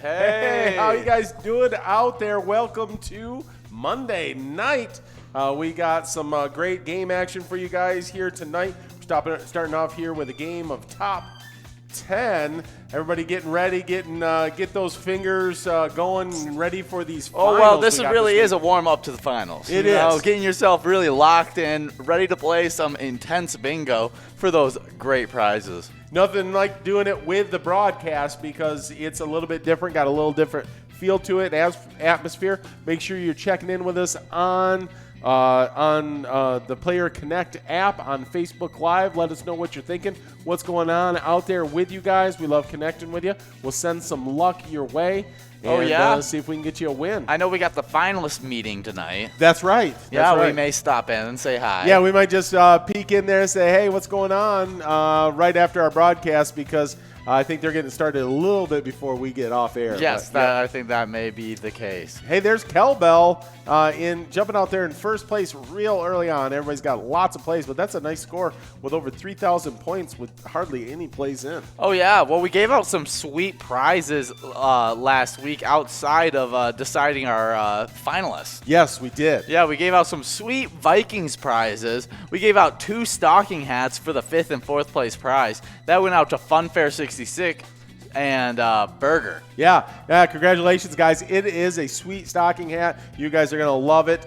Hey, how you guys doing out there? Welcome to Monday night. We got some great game action for you guys here tonight. Starting off here with a game of top 10. Everybody getting ready, get those fingers going and ready for these finals. Oh, well, this really is a warm-up to the finals. It is. Getting yourself really locked in, ready to play some intense bingo for those great prizes. Nothing like doing it with the broadcast because it's a little bit different, got a little different feel to it, as atmosphere. Make sure you're checking in with us on the Player Connect app on Facebook Live. Let us know what you're thinking, what's going on out there with you guys. We love connecting with you. We'll send some luck your way. And, see if we can get you a win. I know we got the finalist meeting tonight. That's right. We may stop in and say hi. Yeah, we might just peek in there and say, hey, what's going on right after our broadcast, because I think they're getting started a little bit before we get off air. Yes, I think that may be the case. Hey, there's Kelbell jumping out there in first place real early on. Everybody's got lots of plays, but that's a nice score with over 3,000 points with hardly any plays in. Oh, yeah. Well, we gave out some sweet prizes last week outside of deciding our finalists. Yes, we did. Yeah, we gave out some sweet Vikings prizes. We gave out 2 stocking hats for the 5th and 4th place prize. That went out to Funfair 66 and Burger. Yeah, congratulations, guys. It is a sweet stocking hat. You guys are going to love it.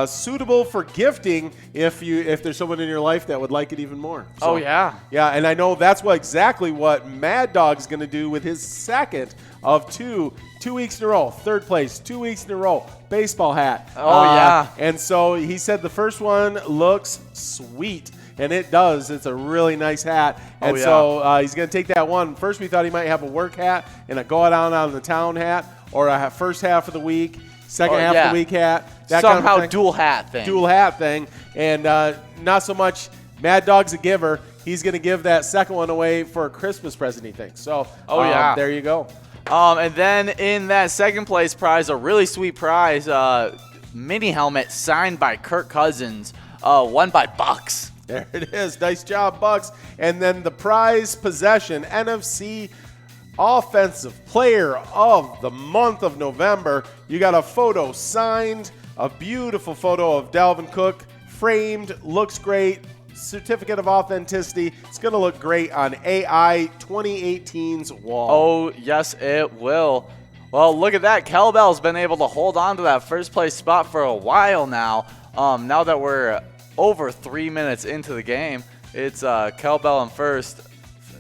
Suitable for gifting if there's someone in your life that would like it even more. So, oh, yeah. Yeah, and I know that's exactly what Mad Dog's going to do with his second of 2 weeks in a row. 3rd place, 2 weeks in a row. Baseball hat. Oh, yeah. And so he said the first one looks sweet. And it does. It's a really nice hat. And so he's going to take that one. First, we thought he might have a work hat and a go out on the town hat, or a first half of the week, second half of the week hat. That somehow kind of dual hat thing. Dual hat thing. And not so much Mad Dog's a giver. He's going to give that second one away for a Christmas present, he thinks. So, there you go. And then in that second place prize, a really sweet prize, mini helmet signed by Kirk Cousins, won by Bucks. There it is. Nice job, Bucks. And then the prize possession, NFC Offensive Player of the month of November. You got a photo signed, a beautiful photo of Dalvin Cook, framed, looks great. Certificate of authenticity. It's going to look great on AI 2018's wall. Oh, yes, it will. Well, look at that. Kelbell's been able to hold on to that first place spot for a while now. Now that we're over 3 minutes into the game, it's Kelbell in first.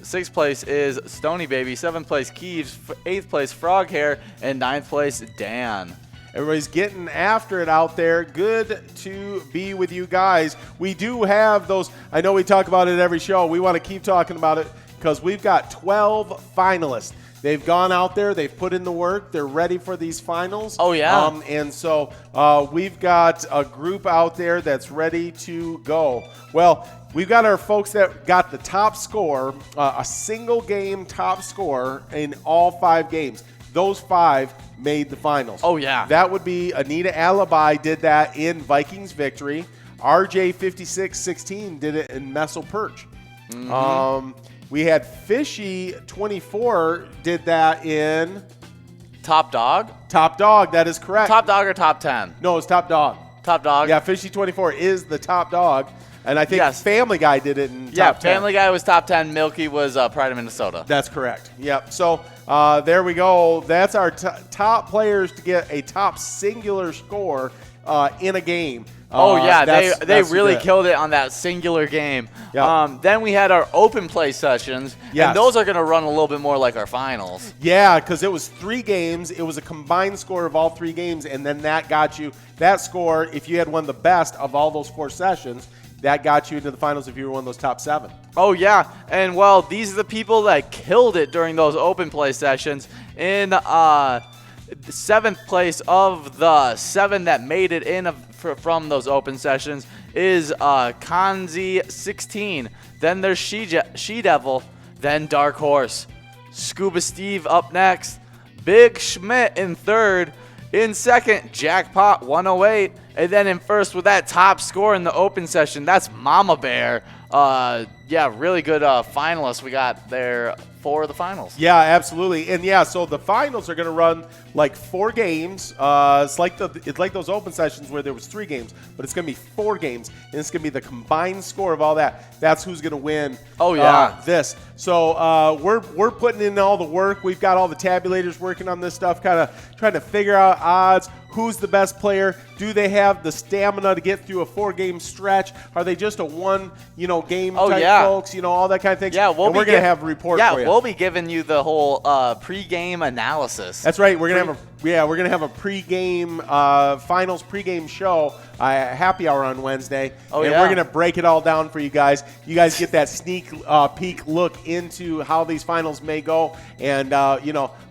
6th place is Stony Baby. 7th place Keeves. 8th place Froghair. And 9th place Dan. Everybody's getting after it out there. Good to be with you guys. We do have those. I know we talk about it every show. We want to keep talking about it because we've got 12 finalists. They've gone out there. They've put in the work. They're ready for these finals. Oh, yeah. And so we've got a group out there that's ready to go. Well, we've got our folks that got the top score, a single game top score in all 5 games. Those 5 made the finals. Oh, yeah. That would be Anita Alibi did that in Vikings victory. RJ 5616 did it in Messel Perch. Mm-hmm. We had Fishy 24 did that in Top Dog. Top Dog, that is correct. Top Dog or Top 10? No, it's Top Dog. Top Dog. Yeah, Fishy 24 is the top dog, and I think Family Guy did it in top 10. Family Guy was top 10. Milky was Pride of Minnesota. That's correct. Yep. So there we go. That's our top players to get a top singular score in a game. They really killed it on that singular game. Yep. Then we had our open play sessions, and those are going to run a little bit more like our finals. Yeah, because it was 3 games. It was a combined score of all 3 games, and then that got you that score. If you had won the best of all those 4 sessions, that got you into the finals if you were one of those top 7. Oh, yeah. And, well, these are the people that killed it during those open play sessions. In 7th place of the 7 that made it in from those open sessions is Kanzi 16. Then there's She Devil. Then Dark Horse. Scuba Steve up next. Big Schmidt in 3rd. In 2nd, Jackpot 108. And then in 1st with that top score in the open session, that's Mama Bear. Really good finalists we got there for the finals. Yeah, absolutely. And yeah, so the finals are going to run like 4 games. It's like those open sessions where there was 3 games, but it's going to be 4 games, and it's going to be the combined score of all that. That's who's going to win. Oh yeah, this. So we're putting in all the work. We've got all the tabulators working on this stuff, kind of trying to figure out odds. Who's the best player? Do they have the stamina to get through a 4-game stretch? Are they just a one, game type folks? All that kind of thing. Yeah, we're going to have a report for you. We'll be giving you the whole pre-game analysis. That's right. We're gonna have a pre-game finals pre-game show, happy hour on Wednesday, we're gonna break it all down for you guys. You guys get that sneak peek look into how these finals may go, and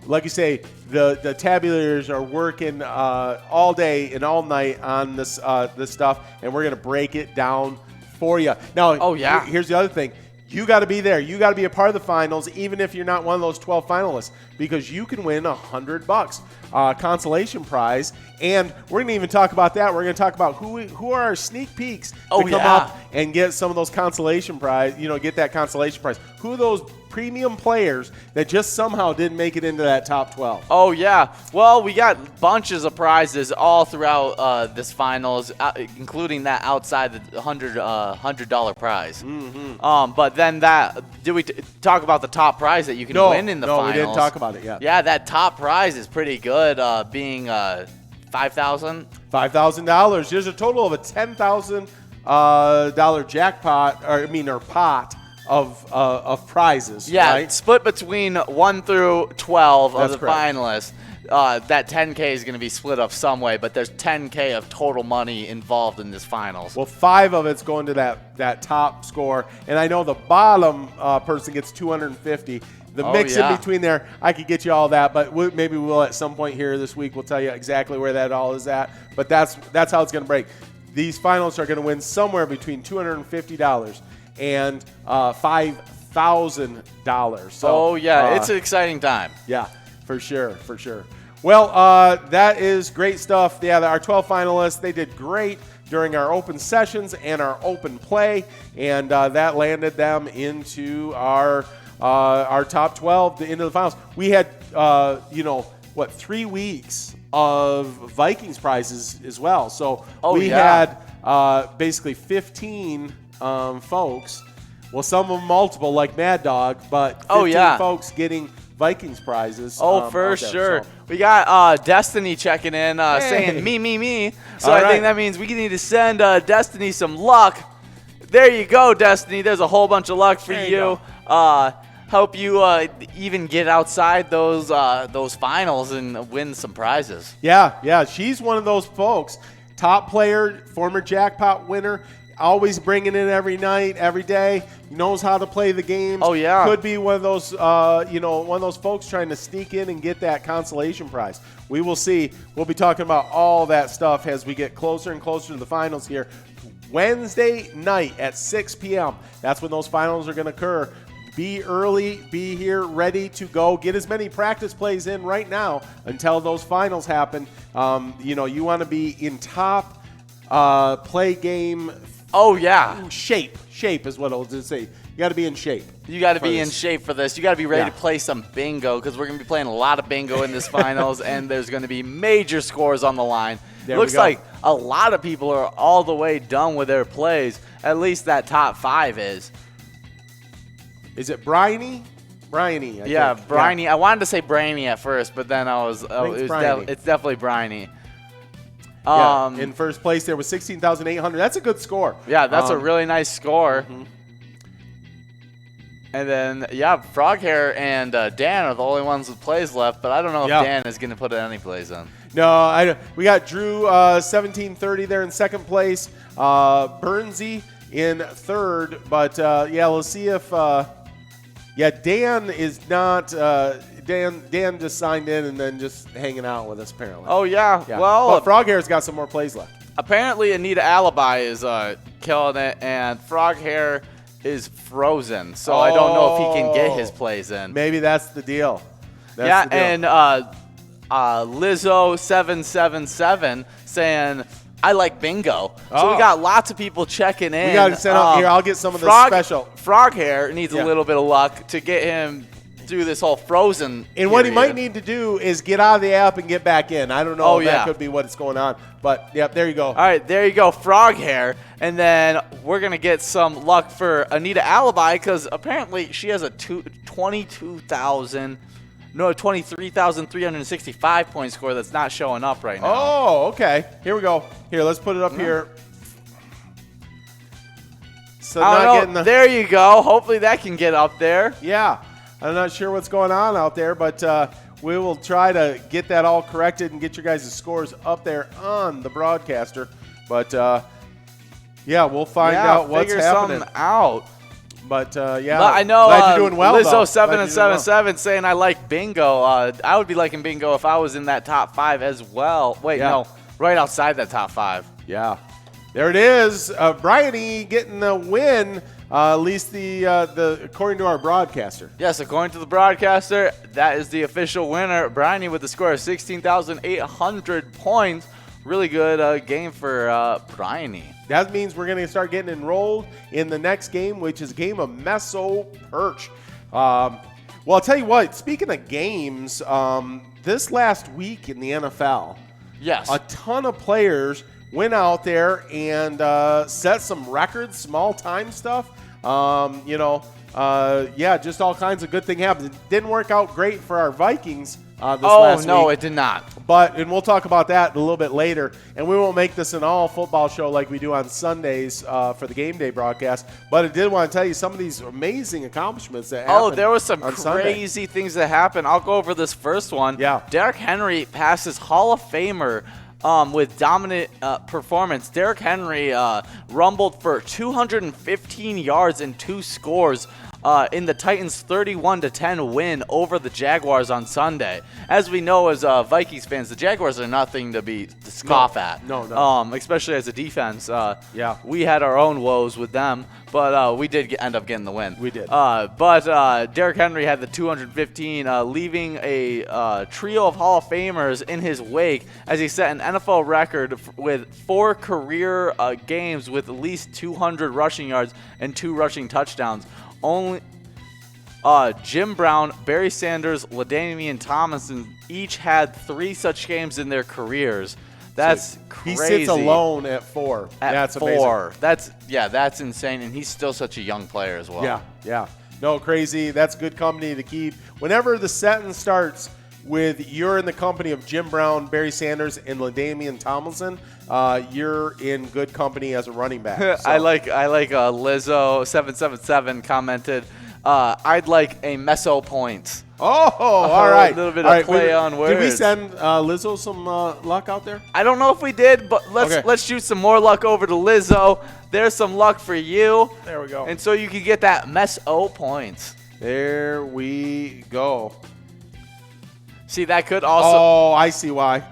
like you say, the tabulators are working all day and all night on this stuff, and we're gonna break it down for you. Now, here's the other thing. You got to be there. You got to be a part of the finals, even if you're not one of those 12 finalists, because you can win $100 consolation prize. And we're going to even talk about that. We're going to talk about who are our sneak peeks to come up and get some of those consolation prize. Get that consolation prize. Who are those premium players that just somehow didn't make it into that top 12? Oh yeah. Well, we got bunches of prizes all throughout this finals, including that outside the $100 prize. Mm-hmm. But then did we talk about the top prize that you can win in the finals? No, we didn't talk about it yet. Yeah, that top prize is pretty good, being $5,000. $5,000. There's a total of a $10,000 jackpot, or pot of prizes. Yeah, right? Split between 1 through 12 of the correct. finalists. That 10K is going to be split up some way, but there's 10K of total money involved in this finals. Well, 5 of it's going to that top score, and I know the bottom person gets $250. The mix in between there, I could get you all that, but maybe we'll at some point here this week. We'll tell you exactly where that all is at. But that's how it's going to break. These finalists are going to win somewhere between $250 and $5,000. So, it's an exciting time. Yeah, for sure. Well, that is great stuff. Yeah, our 12 finalists, they did great during our open sessions and our open play, and that landed them into our top 12 into the finals. We had 3 weeks of Vikings prizes as well. So we had basically 15 folks. Well, some of them multiple, like Mad Dog, but 15 folks getting Vikings prizes. For sure. So. We got Destiny checking in, saying me. So I think that means we need to send Destiny some luck. There you go, Destiny. There's a whole bunch of luck for you. Help you even get outside those finals and win some prizes. Yeah. She's one of those folks. Top player, former jackpot winner. Always bringing in every night, every day. Knows how to play the games. Oh yeah. Could be one of those, one of those folks trying to sneak in and get that consolation prize. We will see. We'll be talking about all that stuff as we get closer and closer to the finals here. Wednesday night at 6 p.m. That's when those finals are going to occur. Be early, be here, ready to go. Get as many practice plays in right now until those finals happen. You want to be in top play game. Oh, yeah. Shape is what I'll just say. You got to be in shape. You got to be in shape for this. You got to be ready to play some bingo, because we're going to be playing a lot of bingo in this finals, and there's going to be major scores on the line. Looks like a lot of people are all the way done with their plays. At least that top 5 is. Is it Bryony? Bryony, I think. Bryony. I wanted to say Brainy at first, but then it's definitely Bryony. In first place there was 16,800. That's a good score. Yeah, that's a really nice score. Mm-hmm. And then, Froghair and Dan are the only ones with plays left, but I don't know if Dan is going to put any plays in. No, we got Drew 1730 there in second place. Bernsey in third, but let's see if Dan is not Dan just signed in and then just hanging out with us apparently. Oh yeah. Well, but Froghair's got some more plays left. Apparently Anita Alibi is killing it, and Froghair is frozen, so I don't know if he can get his plays in. Maybe that's the deal. And Lizzo 777 saying, I like bingo. So we got lots of people checking in. We got to send out here. I'll get some of the special. Froghair needs a little bit of luck to get him through this whole frozen. And what he might need to do is get out of the app and get back in. I don't know if that could be what's going on. But, yep, there you go. All right, there you go, frog hair. And then we're going to get some luck for Anita Alibi because apparently she has a 23,365 point score that's not showing up right now. Oh, okay. Here we go. Here, let's put it up here. So there you go. Hopefully that can get up there. Yeah. I'm not sure what's going on out there, but we will try to get that all corrected and get your guys' scores up there on the broadcaster. But, yeah, we'll find out what's happening. Something out. But, I know glad you're doing well, Lizzo 777 saying I like bingo. I would be liking bingo if I was in that top 5 as well. Wait, no, right outside that top 5. Yeah. There it is. Bryony getting the win, at least the according to our broadcaster. Yes, according to the broadcaster, that is the official winner. Bryony with the score of 16,800 points. Really good game for Bryony. That means we're going to start getting enrolled in the next game, which is a game of Meso Perch. Well, I'll tell you what, speaking of games, this last week in the NFL, yes, a ton of players went out there and set some records, small-time stuff. Just all kinds of good things happened. It didn't work out great for our Vikings this last week. Oh, no, it did not. And we'll talk about that a little bit later. And we won't make this an all-football show like we do on Sundays for the game day broadcast. But I did want to tell you some of these amazing accomplishments that happened. Oh, there was some Sunday. crazy things that happened. I'll go over this first one. Yeah. Derrick Henry passes Hall of Famer with dominant performance. Derrick Henry rumbled for 215 yards and 2 scores in the Titans' 31-10 win over the Jaguars on Sunday. As we know as Vikings fans, the Jaguars are nothing to scoff at. No. Especially as a defense. Yeah. We had our own woes with them, but we did end up getting the win. We did. But Derrick Henry had the 215, leaving a trio of Hall of Famers in his wake as he set an NFL record with 4 career games with at least 200 rushing yards and 2 rushing touchdowns. Only Jim Brown, Barry Sanders, LaDainian Tomlinson each had 3 such games in their careers. That's crazy. He sits alone at 4. That's 4. amazing. That's insane, and he's still such a young player as well. Yeah. No, crazy. That's good company to keep. Whenever the sentence starts with "you're in the company of Jim Brown, Barry Sanders, and LaDainian Tomlinson," you're in good company as a running back. So. I like Lizzo 777 commented, "I'd like a meso points." Oh, all right. A little bit of play on words. Did we send Lizzo some luck out there? I don't know if we did, but let's shoot some more luck over to Lizzo. There's some luck for you. There we go. And so you can get that meso points. There we go. See, that could also. Oh, I see why.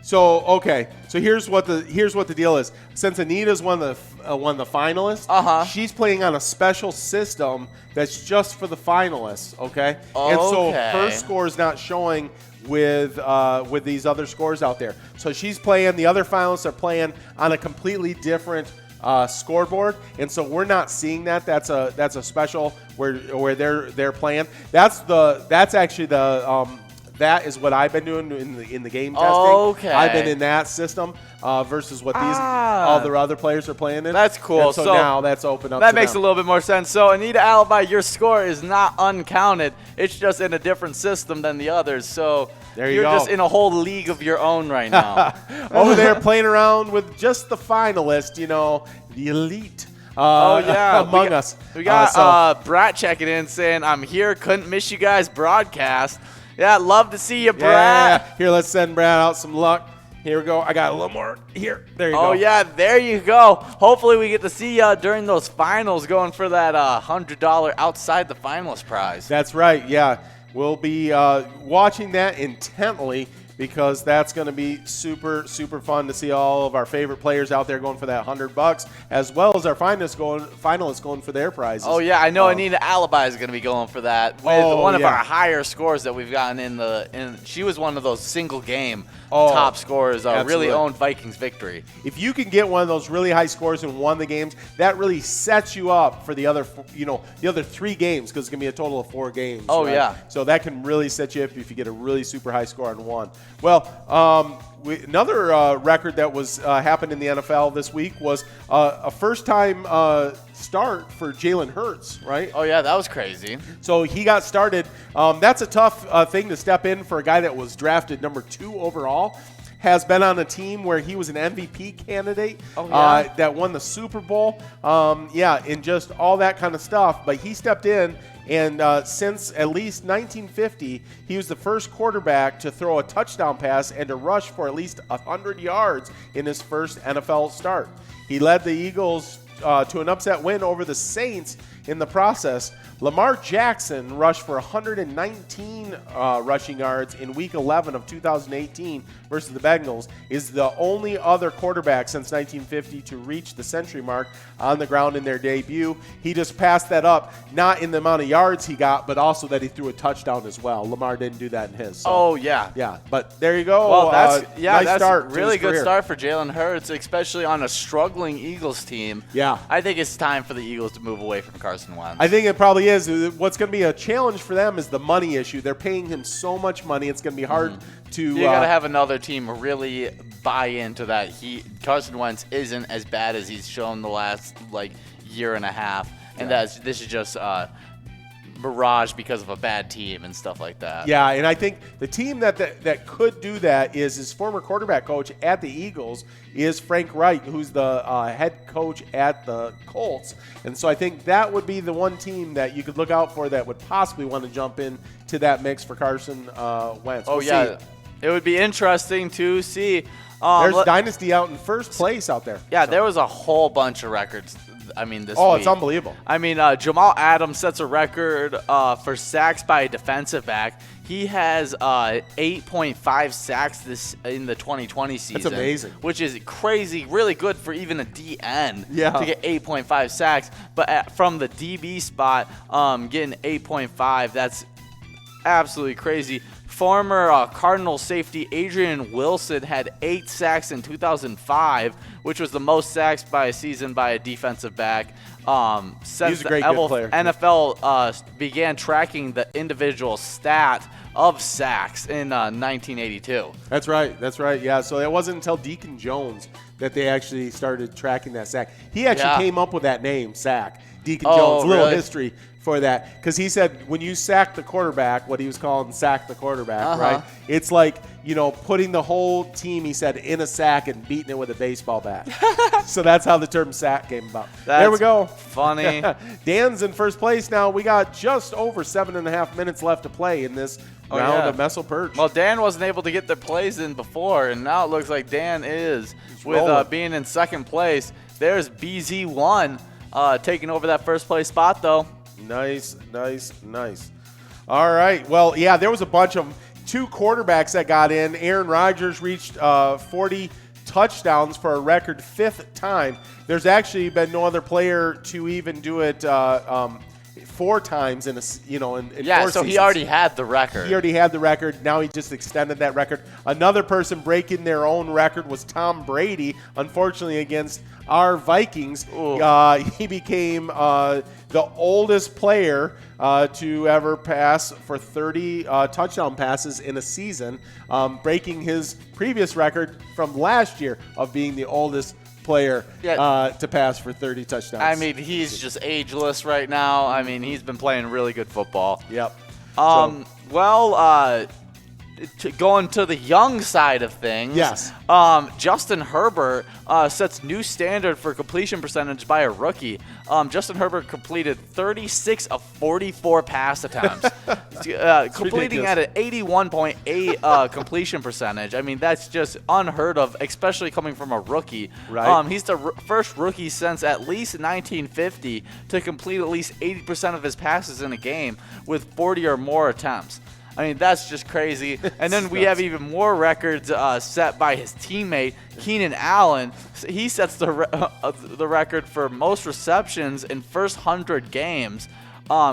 So okay, so here's what the deal is. Since Anita's one of the finalists, she's playing on a special system that's just for the finalists. Okay, and so her score is not showing with these other scores out there. So she's playing. The other finalists are playing on a completely different scoreboard, and so we're not seeing that. That's a special where they're playing. That's actually the. That is what I've been doing in the game testing. Okay. I've been in that system versus what all the other players are playing in. That's cool. And so now that's open up. That makes a little bit more sense. So Anita Alibi, your score is not uncounted. It's just in a different system than the others. So there you you're go. just in a whole league of your own right now. Over there playing around with just the finalists, the elite. Among us. We got Brat checking in saying, "I'm here. Couldn't miss you guys broadcast." Yeah, love to see you, Brad. Yeah. Here, let's send Brad out some luck. Here we go. I got a little more here. There you go. Oh, yeah, there you go. Hopefully we get to see you during those finals going for that $100 outside the finalist prize. That's right, yeah. We'll be watching that intently because that's going to be super, super fun to see all of our favorite players out there going for that $100, as well as our finalists going for their prizes. Oh, yeah, I know Anita Alibi is going to be going for that with one of yeah. our higher scores that we've gotten in she was one of those single-game top scorers, really owned Vikings victory. If you can get one of those really high scores and won the games, that really sets you up for the other 3 games, because it's going to be a total of 4 games. Oh, right? yeah. So that can really set you up if you get a really super high score on one. Well, another record that was happened in the NFL this week was a first-time start for Jalen Hurts, right? Oh, yeah, that was crazy. So he got started. That's a tough thing to step in for a guy that was drafted number 2 overall. Has been on a team where he was an MVP candidate that won the Super Bowl. And just all that kind of stuff. But he stepped in, and since at least 1950, he was the first quarterback to throw a touchdown pass and to rush for at least 100 yards in his first NFL start. He led the Eagles to an upset win over the Saints in the process. Lamar Jackson rushed for 119 rushing yards in Week 11 of 2018 versus the Bengals, is the only other quarterback since 1950 to reach the century mark on the ground in their debut. He just passed that up, not in the amount of yards he got, but also that he threw a touchdown as well. Lamar didn't do that in his. So. Yeah, but there you go. Well, that's nice start. Really good start for Jalen Hurts, especially on a struggling Eagles team. Yeah. I think it's time for the Eagles to move away from Carson Wentz. I think it probably is. What's going to be a challenge for them is the money issue. They're paying him so much money. It's going to be hard to. You got to have another team really buy into that. Carson Wentz isn't as bad as he's shown the last year and a half, and this is just mirage because of a bad team and stuff like that. Yeah, and I think the team that could do that is his former quarterback coach at the Eagles is Frank Reich, who's the head coach at the Colts. And so I think that would be the one team that you could look out for that would possibly want to jump in to that mix for Carson Wentz. We'll see. It would be interesting to see. There's Dynasty out in first place out there. Yeah, there was a whole bunch of records. This week. It's unbelievable. Jamal Adams sets a record for sacks by a defensive back. He has 8.5 sacks in the 2020 season. That's amazing. Which is crazy, really good for even a DN to get 8.5 sacks. But from the DB spot, getting 8.5, that's absolutely crazy. Former Cardinal safety Adrian Wilson had 8 sacks in 2005, which was the most sacks by a season by a defensive back. Since the NFL began tracking the individual stat of sacks in 1982. That's right. Yeah, so it wasn't until Deacon Jones that they actually started tracking that sack. He actually came up with that name, sack. Deacon Jones, little history for that, because he said when you sack the quarterback, what he was calling sack the quarterback, right? It's like, putting the whole team, he said, in a sack and beating it with a baseball bat. So that's how the term sack came about. There we go. Funny. Dan's in first place now. We got just over 7.5 minutes left to play in this round of Messel Perch. Well, Dan wasn't able to get the plays in before, and now it looks like Dan is with being in second place. There's BZ1 taking over that first place spot, though. Nice. All right. Well, yeah, there was a bunch of 2 quarterbacks that got in. Aaron Rodgers reached 40 touchdowns for a record 5th time. There's actually been no other player to even do it 4 times in 4 so he already had the record. He already had the record. Now he just extended that record. Another person breaking their own record was Tom Brady. Unfortunately, against our Vikings, he became the oldest player to ever pass for 30 touchdown passes in a season, breaking his previous record from last year of being the oldest player to pass for 30 touchdowns. He's just ageless right now. He's been playing really good football. Yep. Going to the young side of things, Justin Herbert sets new standard for completion percentage by a rookie. Justin Herbert completed 36 of 44 pass attempts, completing at an 81.8 completion percentage. That's just unheard of, especially coming from a rookie. Right. He's the first rookie since at least 1950 to complete at least 80% of his passes in a game with 40 or more attempts. I mean, that's just crazy. And then we have even more records set by his teammate, Keenan Allen. He sets the record for most receptions in first 100 games.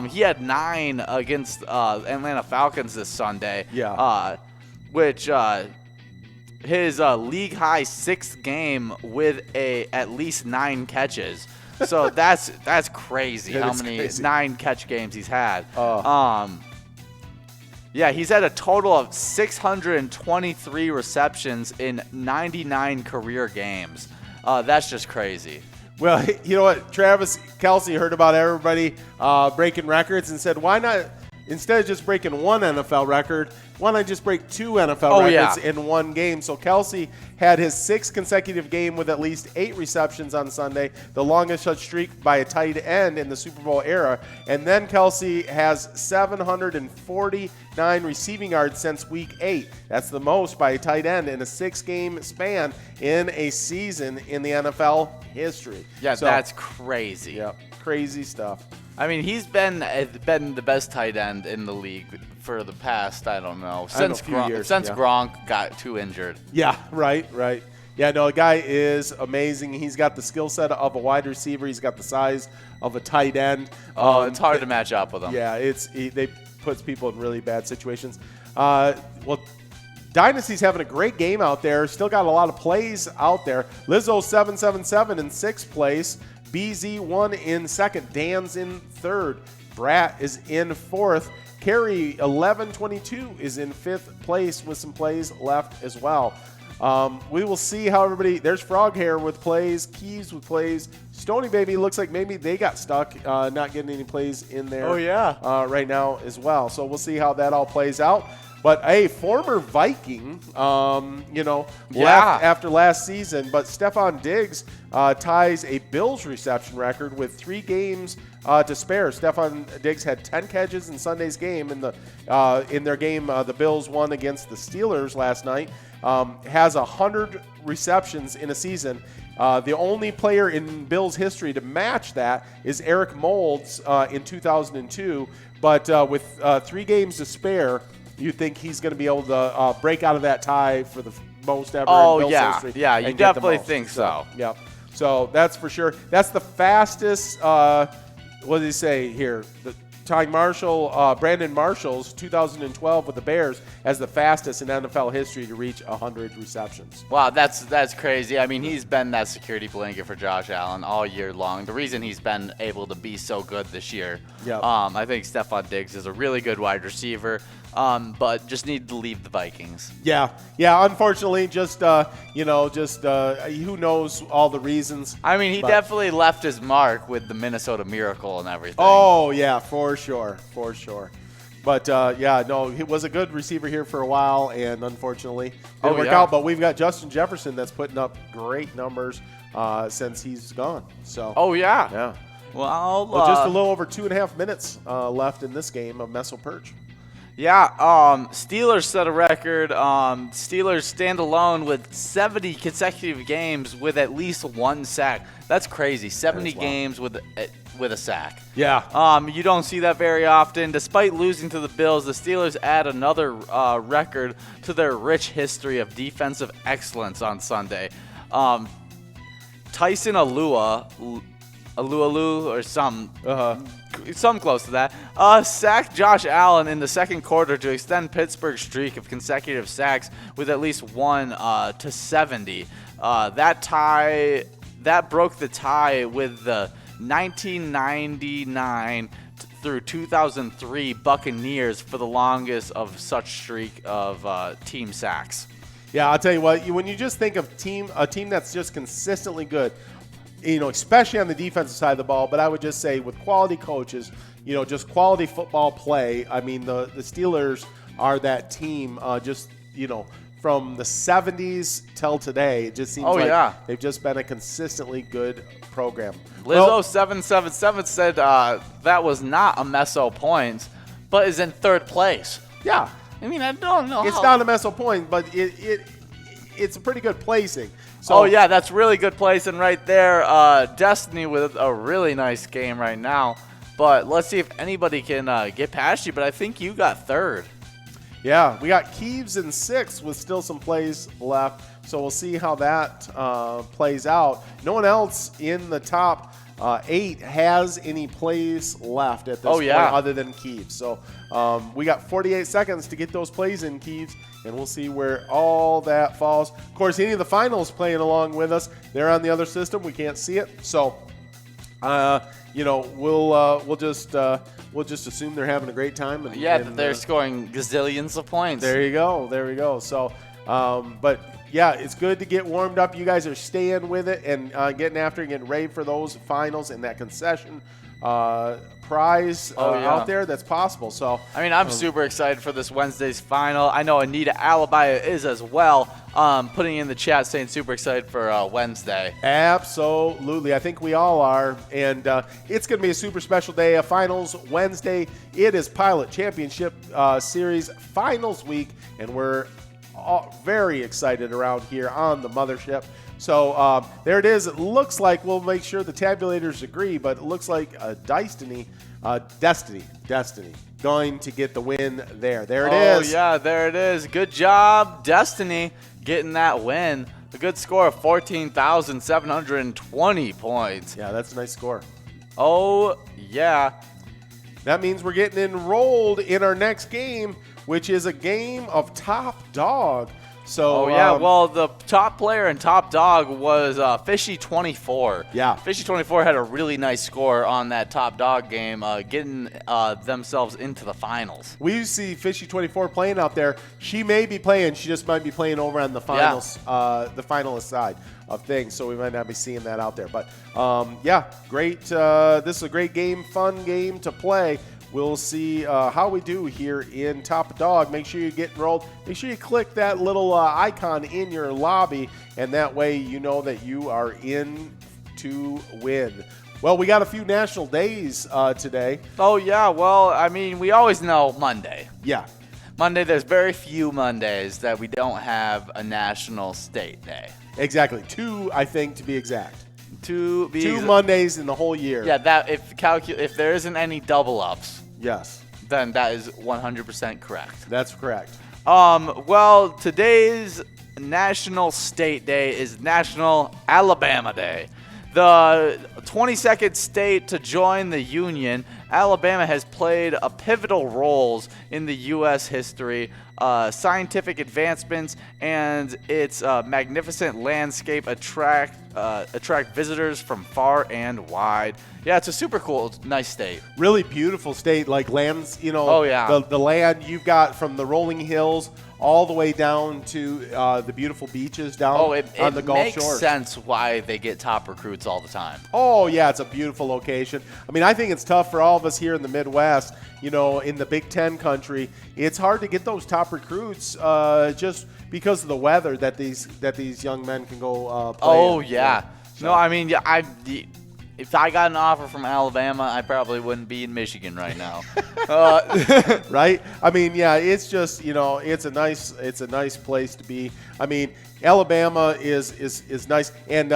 He had 9 against Atlanta Falcons this Sunday. Yeah. Which his league high 6th game with at least 9 catches. So that's crazy. How many crazy. 9 catch games he's had. Yeah, he's had a total of 623 receptions in 99 career games. That's just crazy. Well, you know what? Travis Kelce heard about everybody breaking records and said, why not, instead of just breaking one NFL record, why not just break 2 NFL records in one game? So Kelce had his 6th consecutive game with at least 8 receptions on Sunday, the longest such streak by a tight end in the Super Bowl era. And then Kelce has 749 receiving yards since Week 8. That's the most by a tight end in a 6-game span in a season in the NFL history. Yeah, so, that's crazy. Yeah, crazy stuff. I mean, he's been the best tight end in the league for the past, I don't know, since Gronk got too injured. Yeah, right. Yeah, no, the guy is amazing. He's got the skill set of a wide receiver. He's got the size of a tight end. It's hard to match up with him. Yeah, they puts people in really bad situations. Well, Dynasty's having a great game out there. Still got a lot of plays out there. Lizzo 777 in 6th place. BZ1 in 2nd. Dan's in 3rd. Brat is in 4th. Carrie 1122 is in 5th place with some plays left as well. We will see how everybody. There's Frog Hair with plays, Keys with plays. Stony Baby looks like maybe they got stuck, not getting any plays in there. Oh yeah, right now as well. So we'll see how that all plays out. But a former Viking, left after last season. But Stephon Diggs ties a Bills reception record with 3 games to spare. Stephon Diggs had 10 catches in Sunday's game in their game. The Bills won against the Steelers last night. Has 100 receptions in a season. The only player in Bills history to match that is Eric Moulds in 2002. But with 3 games to spare, you think he's going to be able to break out of that tie for the most ever in Bills history? Yeah, you definitely think so. Yep. So that's for sure. That's the fastest. What did he say here? Tying Brandon Marshall's 2012 with the Bears as the fastest in NFL history to reach 100 receptions. Wow, that's crazy. I mean, he's been that security blanket for Josh Allen all year long. The reason he's been able to be so good this year. Yep. I think Stephon Diggs is a really good wide receiver. But just need to leave the Vikings. Yeah. Unfortunately, who knows all the reasons. I mean, he definitely left his mark with the Minnesota Miracle and everything. Oh yeah, for sure. But he was a good receiver here for a while, and unfortunately didn't work out. But we've got Justin Jefferson that's putting up great numbers since he's gone. So. Oh yeah. Yeah. Well, just a little over 2.5 minutes left in this game of Messel Perch. Yeah, Steelers set a record. Steelers stand alone with 70 consecutive games with at least 1 sack. That's crazy. 70 games with a sack. Yeah. You don't see that very often. Despite losing to the Bills, the Steelers add another record to their rich history of defensive excellence on Sunday. Tyson Alualu or some close to that, sacked Josh Allen in the second quarter to extend Pittsburgh's streak of consecutive sacks with at least 1 to 70. That broke the tie with the 1999 through 2003 Buccaneers for the longest of such streak of team sacks. Yeah, I'll tell you what. When you just think of a team that's just consistently good, especially on the defensive side of the ball, but I would just say with quality coaches, just quality football play. I mean, the Steelers are that team. From the 70s till today, it just seems they've just been a consistently good program. Lizzo 777 said that was not a Meso point, but is in 3rd place. Yeah. I mean, I don't know. It's not a Meso point, but it's a pretty good placing. So, that's really good placing right there. Destiny with a really nice game right now. But let's see if anybody can get past you. But I think you got 3rd. Yeah, we got Keeves in 6 with still some plays left, so we'll see how that plays out. No one else in the top 8 has any plays left at this point other than Keeves. So we got 48 seconds to get those plays in, Keeves, and we'll see where all that falls. Of course, any of the finals playing along with us, they're on the other system. We can't see it, so we'll just assume they're having a great time. And they're scoring gazillions of points. There you go. There we go. So, but yeah, it's good to get warmed up. You guys are staying with it and getting after and getting ready for those finals and that concession prize out there that's possible. So I mean, I'm super excited for this Wednesday's final. I know Anita Alabaya is as well. Putting in the chat saying super excited for Wednesday. Absolutely. I think we all are. And it's going to be a super special day of finals Wednesday. It is Pilot Championship Series finals week, and we're all very excited around here on the mothership. So there it is. It looks like we'll make sure the tabulators agree, but it looks like Destiny going to get the win there. There it is. Oh, yeah, there it is. Good job, Destiny, getting that win. A good score of 14,720 points. Yeah, that's a nice score. Oh, yeah. That means we're getting enrolled in our next game, which is a game of Top Dog. So, well, the top player and top dog was Fishy24. Yeah. Fishy24 had a really nice score on that top dog game, getting themselves into the finals. We see Fishy24 playing out there. She may be playing. She just might be playing over on the finals, the finalist side of things. So we might not be seeing that out there. But, great. This is a great game, fun game to play. We'll see how we do here in Top Dog. Make sure you get enrolled. Make sure you click that little icon in your lobby, and that way you know that you are in to win. Well, we got a few national days today. Oh, yeah. Well, I mean, we always know Monday. Yeah. Monday, there's very few Mondays that we don't have a national state day. Exactly. 2, I think, to be exact. 2 Mondays in the whole year. Yeah, that if there isn't any double ups. Yes. Then that is 100% correct. That's correct. Well, today's National State Day is National Alabama Day. The 22nd state to join the Union, Alabama has played a pivotal roles in the U.S. history. Scientific advancements and its magnificent landscape attract visitors from far and wide. Yeah, it's a super cool, nice state. Really beautiful state, like lands, Oh, yeah. The land you've got from the rolling hills all the way down to the beautiful beaches down on the Gulf Shores. It makes sense why they get top recruits all the time. Oh, yeah, it's a beautiful location. I mean, I think it's tough for all of us here in the Midwest, in the Big Ten country. It's hard to get those top recruits just because of the weather that these young men can go play. Oh, yeah. So. No, I mean, if I got an offer from Alabama, I probably wouldn't be in Michigan right now. Right? I mean, yeah, it's just, it's a nice place to be. I mean, Alabama is nice, and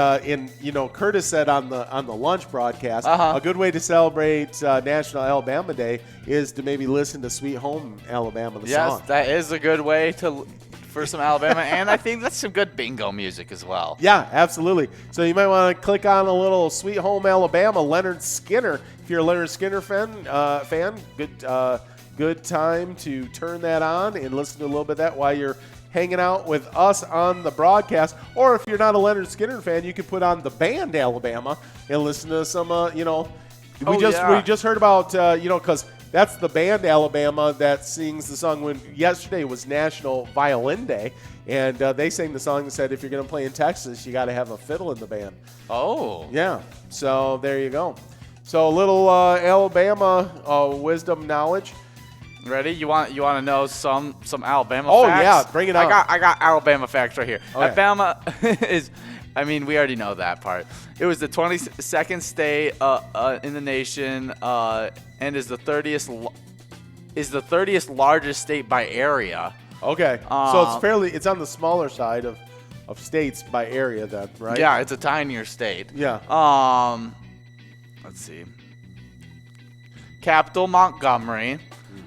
Curtis said on the lunch broadcast, a good way to celebrate National Alabama Day is to maybe listen to Sweet Home Alabama, the song. Yes, that is a good way for some Alabama, and I think that's some good bingo music as well. Yeah, absolutely. So you might want to click on a little Sweet Home Alabama, Leonard Skinner. If you're a Leonard Skinner fan, good time to turn that on and listen to a little bit of that while you're hanging out with us on the broadcast. Or if you're not a Leonard Skinner fan, you can put on the band Alabama and listen to some, we just heard about, because that's the band Alabama that sings the song when yesterday was National Violin Day. And they sang the song and said, if you're going to play in Texas, you got to have a fiddle in the band. Oh. Yeah. So there you go. So a little Alabama wisdom knowledge. Ready? You want to know some Alabama facts? Oh, yeah. Bring it on. I got Alabama facts right here. Okay. Alabama is... I mean, we already know that part. It was the 22nd state in the nation, and is the 30th largest state by area. Okay, so it's on the smaller side of states by area then, right? Yeah, it's a tinier state. Yeah. Let's see. Capital Montgomery,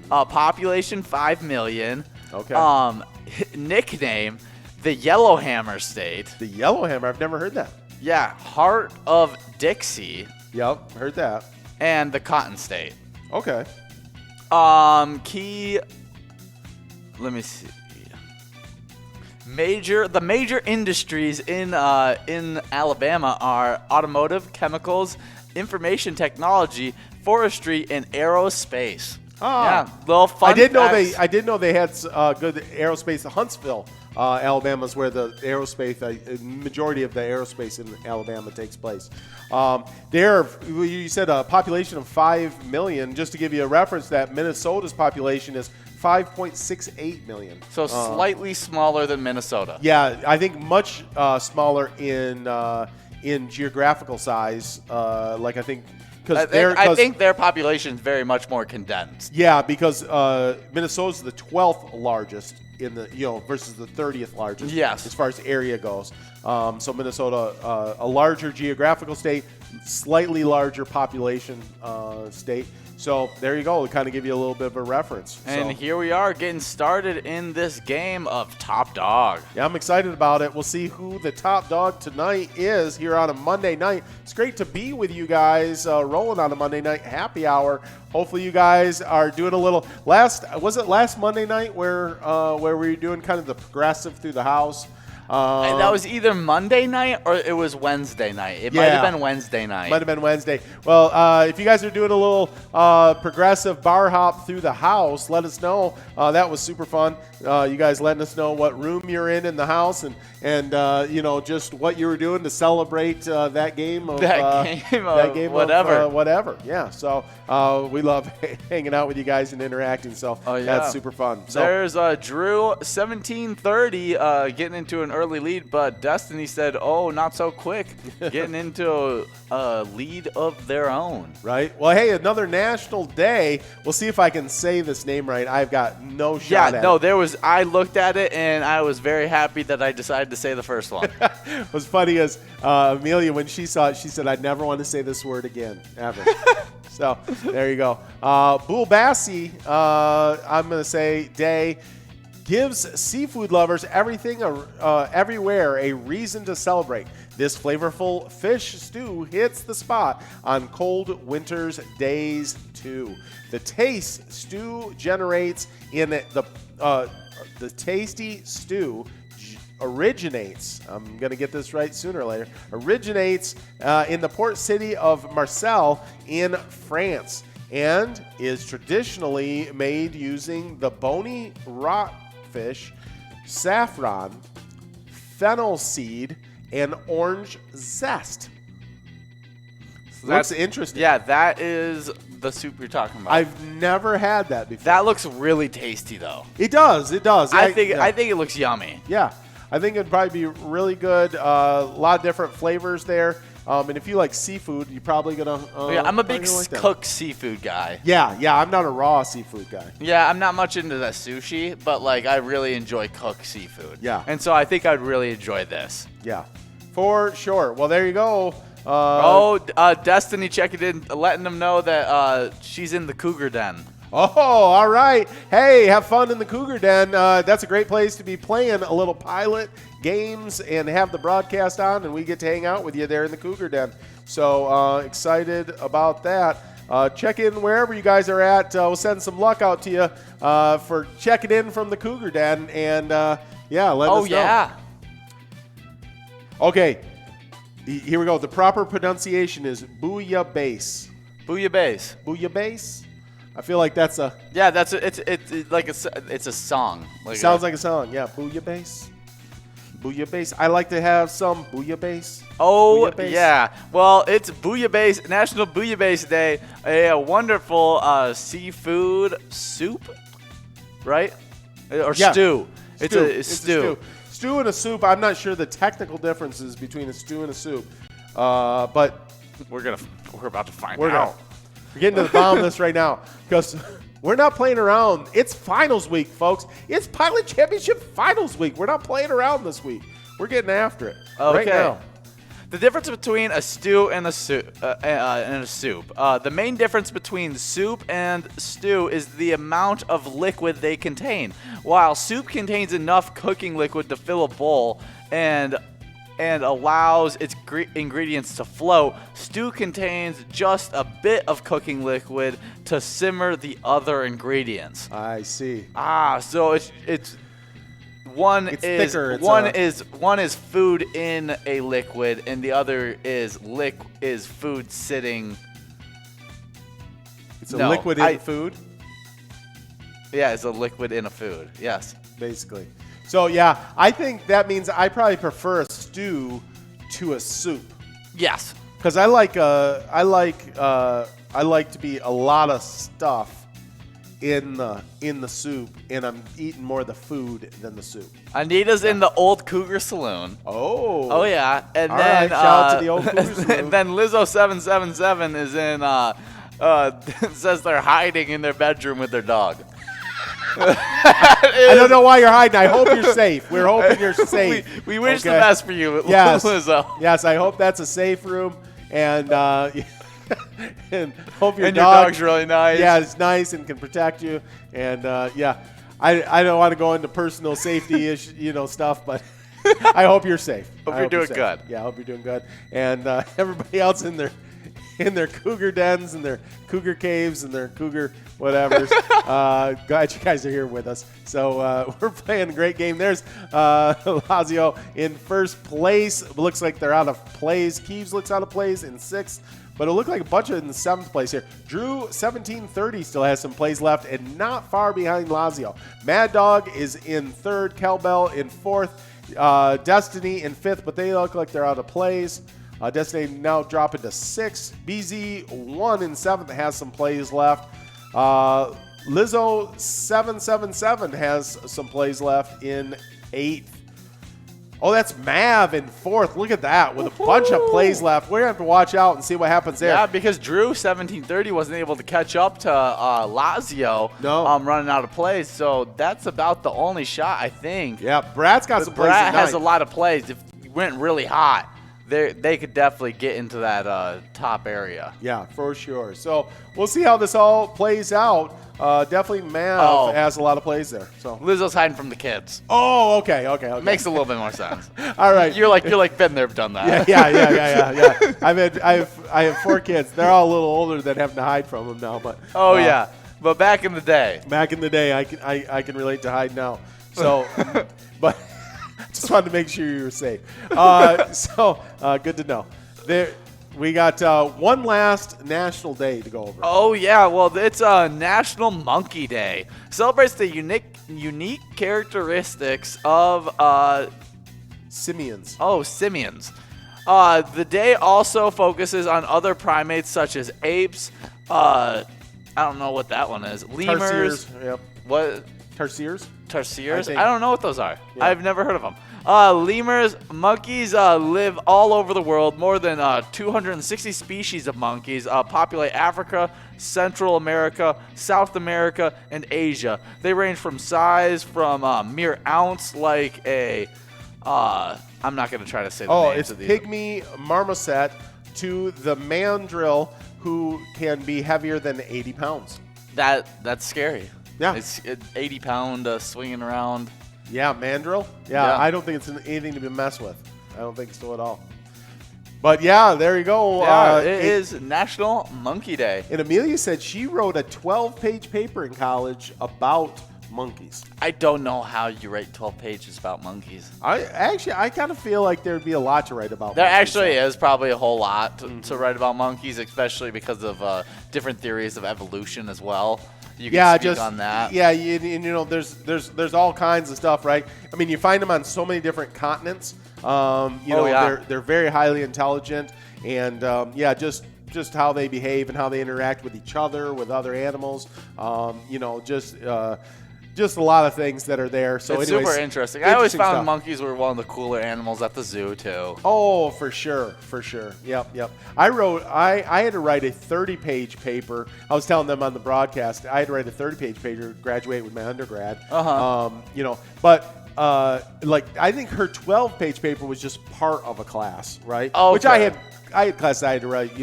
population 5 million. Okay. Nickname, the Yellowhammer State. The Yellowhammer. I've never heard that. Yeah, Heart of Dixie. Yep, heard that. And the Cotton State. Okay. Key. Let me see. The major industries in Alabama are automotive, chemicals, information technology, forestry, and aerospace. Oh. Yeah, little fun I did know facts. I did know they had good aerospace. Huntsville, Alabama is where the aerospace, majority of the aerospace in Alabama takes place. There, you said a population of 5 million. Just to give you a reference, that Minnesota's population is 5.68 million. So slightly smaller than Minnesota. Yeah, I think much smaller in geographical size. Like I think. I think their population is very much more condensed. Yeah, because Minnesota's the 12th largest in the versus the 30th largest. Yes. As far as area goes. So Minnesota, a larger geographical state, slightly larger population state. So there you go. We kind of give you a little bit of a reference. And here we are getting started in this game of Top Dog. Yeah, I'm excited about it. We'll see who the top dog tonight is here on a Monday night. It's great to be with you guys rolling on a Monday night happy hour. Hopefully you guys are doing a little was it last Monday night where we were doing kind of the progressive through the house? And that was either Monday night or it was Wednesday night. It might have been Wednesday night. Might have been Wednesday. Well, if you guys are doing a little progressive bar hop through the house, let us know. That was super fun. You guys letting us know what room you're in the house and just what you were doing to celebrate that game of whatever. Yeah. So we love hanging out with you guys and interacting. So that's super fun. So there's Drew 1730 getting into an early lead, but Destiny said, "Oh, not so quick," getting into a lead of their own. Right. Well, hey, another national day. We'll see if I can say this name right. I've got no shot at it. I looked at it and I was very happy that I decided to say the first one. What's funny is Amelia, when she saw it, she said, "I'd never want to say this word again, ever." So there you go. Bulbassi, I'm going to say day. Gives seafood lovers everywhere a reason to celebrate. This flavorful fish stew hits the spot on cold winter's days too. The taste stew generates in the tasty stew originates. I'm gonna get this right sooner or later. Originates in the port city of Marseille in France and is traditionally made using the bony rockfish, saffron, fennel seed, and orange zest. So that's interesting. Yeah, that is the soup you're talking about. I've never had that before. That looks really tasty, though. It does. It does. I think it looks yummy. Yeah, I think it'd probably be really good. A lot of different flavors there. And if you like seafood, you're probably gonna. I'm a big cooked seafood guy. Yeah. I'm not a raw seafood guy. Yeah, I'm not much into the sushi, but I really enjoy cooked seafood. Yeah. And so I think I'd really enjoy this. Yeah, for sure. Well, there you go. Destiny checking in, letting them know that she's in the Cougar Den. Oh, all right. Hey, have fun in the Cougar Den. That's a great place to be playing a little pilot games and have the broadcast on, and we get to hang out with you there in the Cougar Den. So excited about that. Check in wherever you guys are at. We'll send some luck out to you for checking in from the Cougar Den, and let us know. Oh, yeah. Okay, here we go. The proper pronunciation is bouillabaisse. Bouillabaisse. Bouillabaisse? I feel like that's a... Yeah, it's a song. Sounds like a song, yeah. Bouillabaisse. Bouillabaisse. I like to have some bouillabaisse. Oh, bouillabaisse. Yeah. Well, it's Bouillabaisse, National Bouillabaisse Day. A wonderful seafood soup, right? Or stew. It's a stew. Stew and a soup. I'm not sure the technical differences between a stew and a soup, but we're about to find out. We're getting to the bottom of this right now because we're not playing around. It's finals week, folks. It's Pilot Championship finals week. We're not playing around this week. We're getting after it right now. The difference between a stew and a soup. The main difference between soup and stew is the amount of liquid they contain. While soup contains enough cooking liquid to fill a bowl and allows its ingredients to float, stew contains just a bit of cooking liquid to simmer the other ingredients. I see. So it's one is thicker. One is food in a liquid, and the other is food sitting. It's a liquid in food. Yeah, it's a liquid in a food. Yes, basically. So yeah, I think that means I probably prefer a stew to a soup. Yes, because I like to be a lot of stuff in the soup, and I'm eating more of the food than the soup. Anita's in the old Cougar Saloon. Oh yeah, and all then right, shout out to the old Cougar Saloon. And then Lizzo 777 is in. Says they're hiding in their bedroom with their dog. I don't know why you're hiding. I hope you're safe. We're hoping you're safe. We wish the best for you, yes. Lizzo. Yes, I hope that's a safe room, and and hope your dog's really nice. Yeah, it's nice and can protect you. And I don't want to go into personal safety stuff, but I hope you're safe. Hope you're doing good. Yeah, I hope you're doing good. And everybody else in their cougar dens and their cougar caves and their cougar whatevers. Glad you guys are here with us. So we're playing a great game. There's Lazio in first place. Looks like they're out of plays. Kiev looks out of plays in sixth. But it looked like a bunch of in the seventh place here. Drew 1730 still has some plays left and not far behind Lazio. Mad Dog is in third. Kelbell in fourth. Destiny in fifth, but they look like they're out of plays. Destiny now dropping to sixth. BZ1 in seventh has some plays left. Lizzo 777 has some plays left in eighth. Oh, that's Mav in fourth. Look at that with a bunch of plays left. We're going to have to watch out and see what happens there. Yeah, because Drew 1730 wasn't able to catch up to Lazio. No. Running out of plays. So that's about the only shot, I think. Yeah, Brad's got some plays. Brad has a lot of plays. If he went really hot, they could definitely get into that top area. Yeah, for sure. So we'll see how this all plays out. Definitely Mav has a lot of plays there. So Lizzo's hiding from the kids. Oh, okay. Makes a little bit more sense. All right. You're like been there, done that. Yeah. I have 4 kids. They're all a little older than having to hide from them now, but yeah. But back in the day, I can relate to hide now. So, but just wanted to make sure you were safe. Good to know. We got one last national day to go over. Oh, yeah. Well, it's National Monkey Day. Celebrates the unique characteristics of simians. Oh, simians. The day also focuses on other primates such as apes. I don't know what that one is. Lemurs. Tarsiers. Yep. What? Tarsiers? Tarsiers? I don't know what those are. Yeah. I've never heard of them. Lemurs, monkeys live all over the world. More than 260 species of monkeys populate Africa, Central America, South America, and Asia. They range from size from mere ounce, like a I'm not going to try to say the names of these. Pygmy marmoset to the mandrill, who can be heavier than 80 pounds. That's scary. Yeah. It's 80-pound swinging around. Yeah, mandrill. Yeah, I don't think it's anything to be messed with. I don't think so at all. But yeah, there you go. Yeah, it is National Monkey Day. And Amelia said she wrote a 12-page paper in college about monkeys. I don't know how you write 12 pages about monkeys. I kind of feel like there'd be a lot to write about. There actually is probably a whole lot to write about monkeys, especially because of different theories of evolution as well. You can speak on that. Yeah, there's all kinds of stuff, right? I mean, you find them on so many different continents. They're very highly intelligent, and just how they behave and how they interact with each other, with other animals. Just a lot of things that are there. So it's anyways, super interesting. I always found monkeys were one of the cooler animals at the zoo too. Oh, for sure. Yep. I had to write a 30-page paper. I was telling them on the broadcast, I had to write a 30-page paper to graduate with my undergrad. Uh-huh. But I think her 12-page paper was just part of a class, right? Okay. Which I had class I had to write,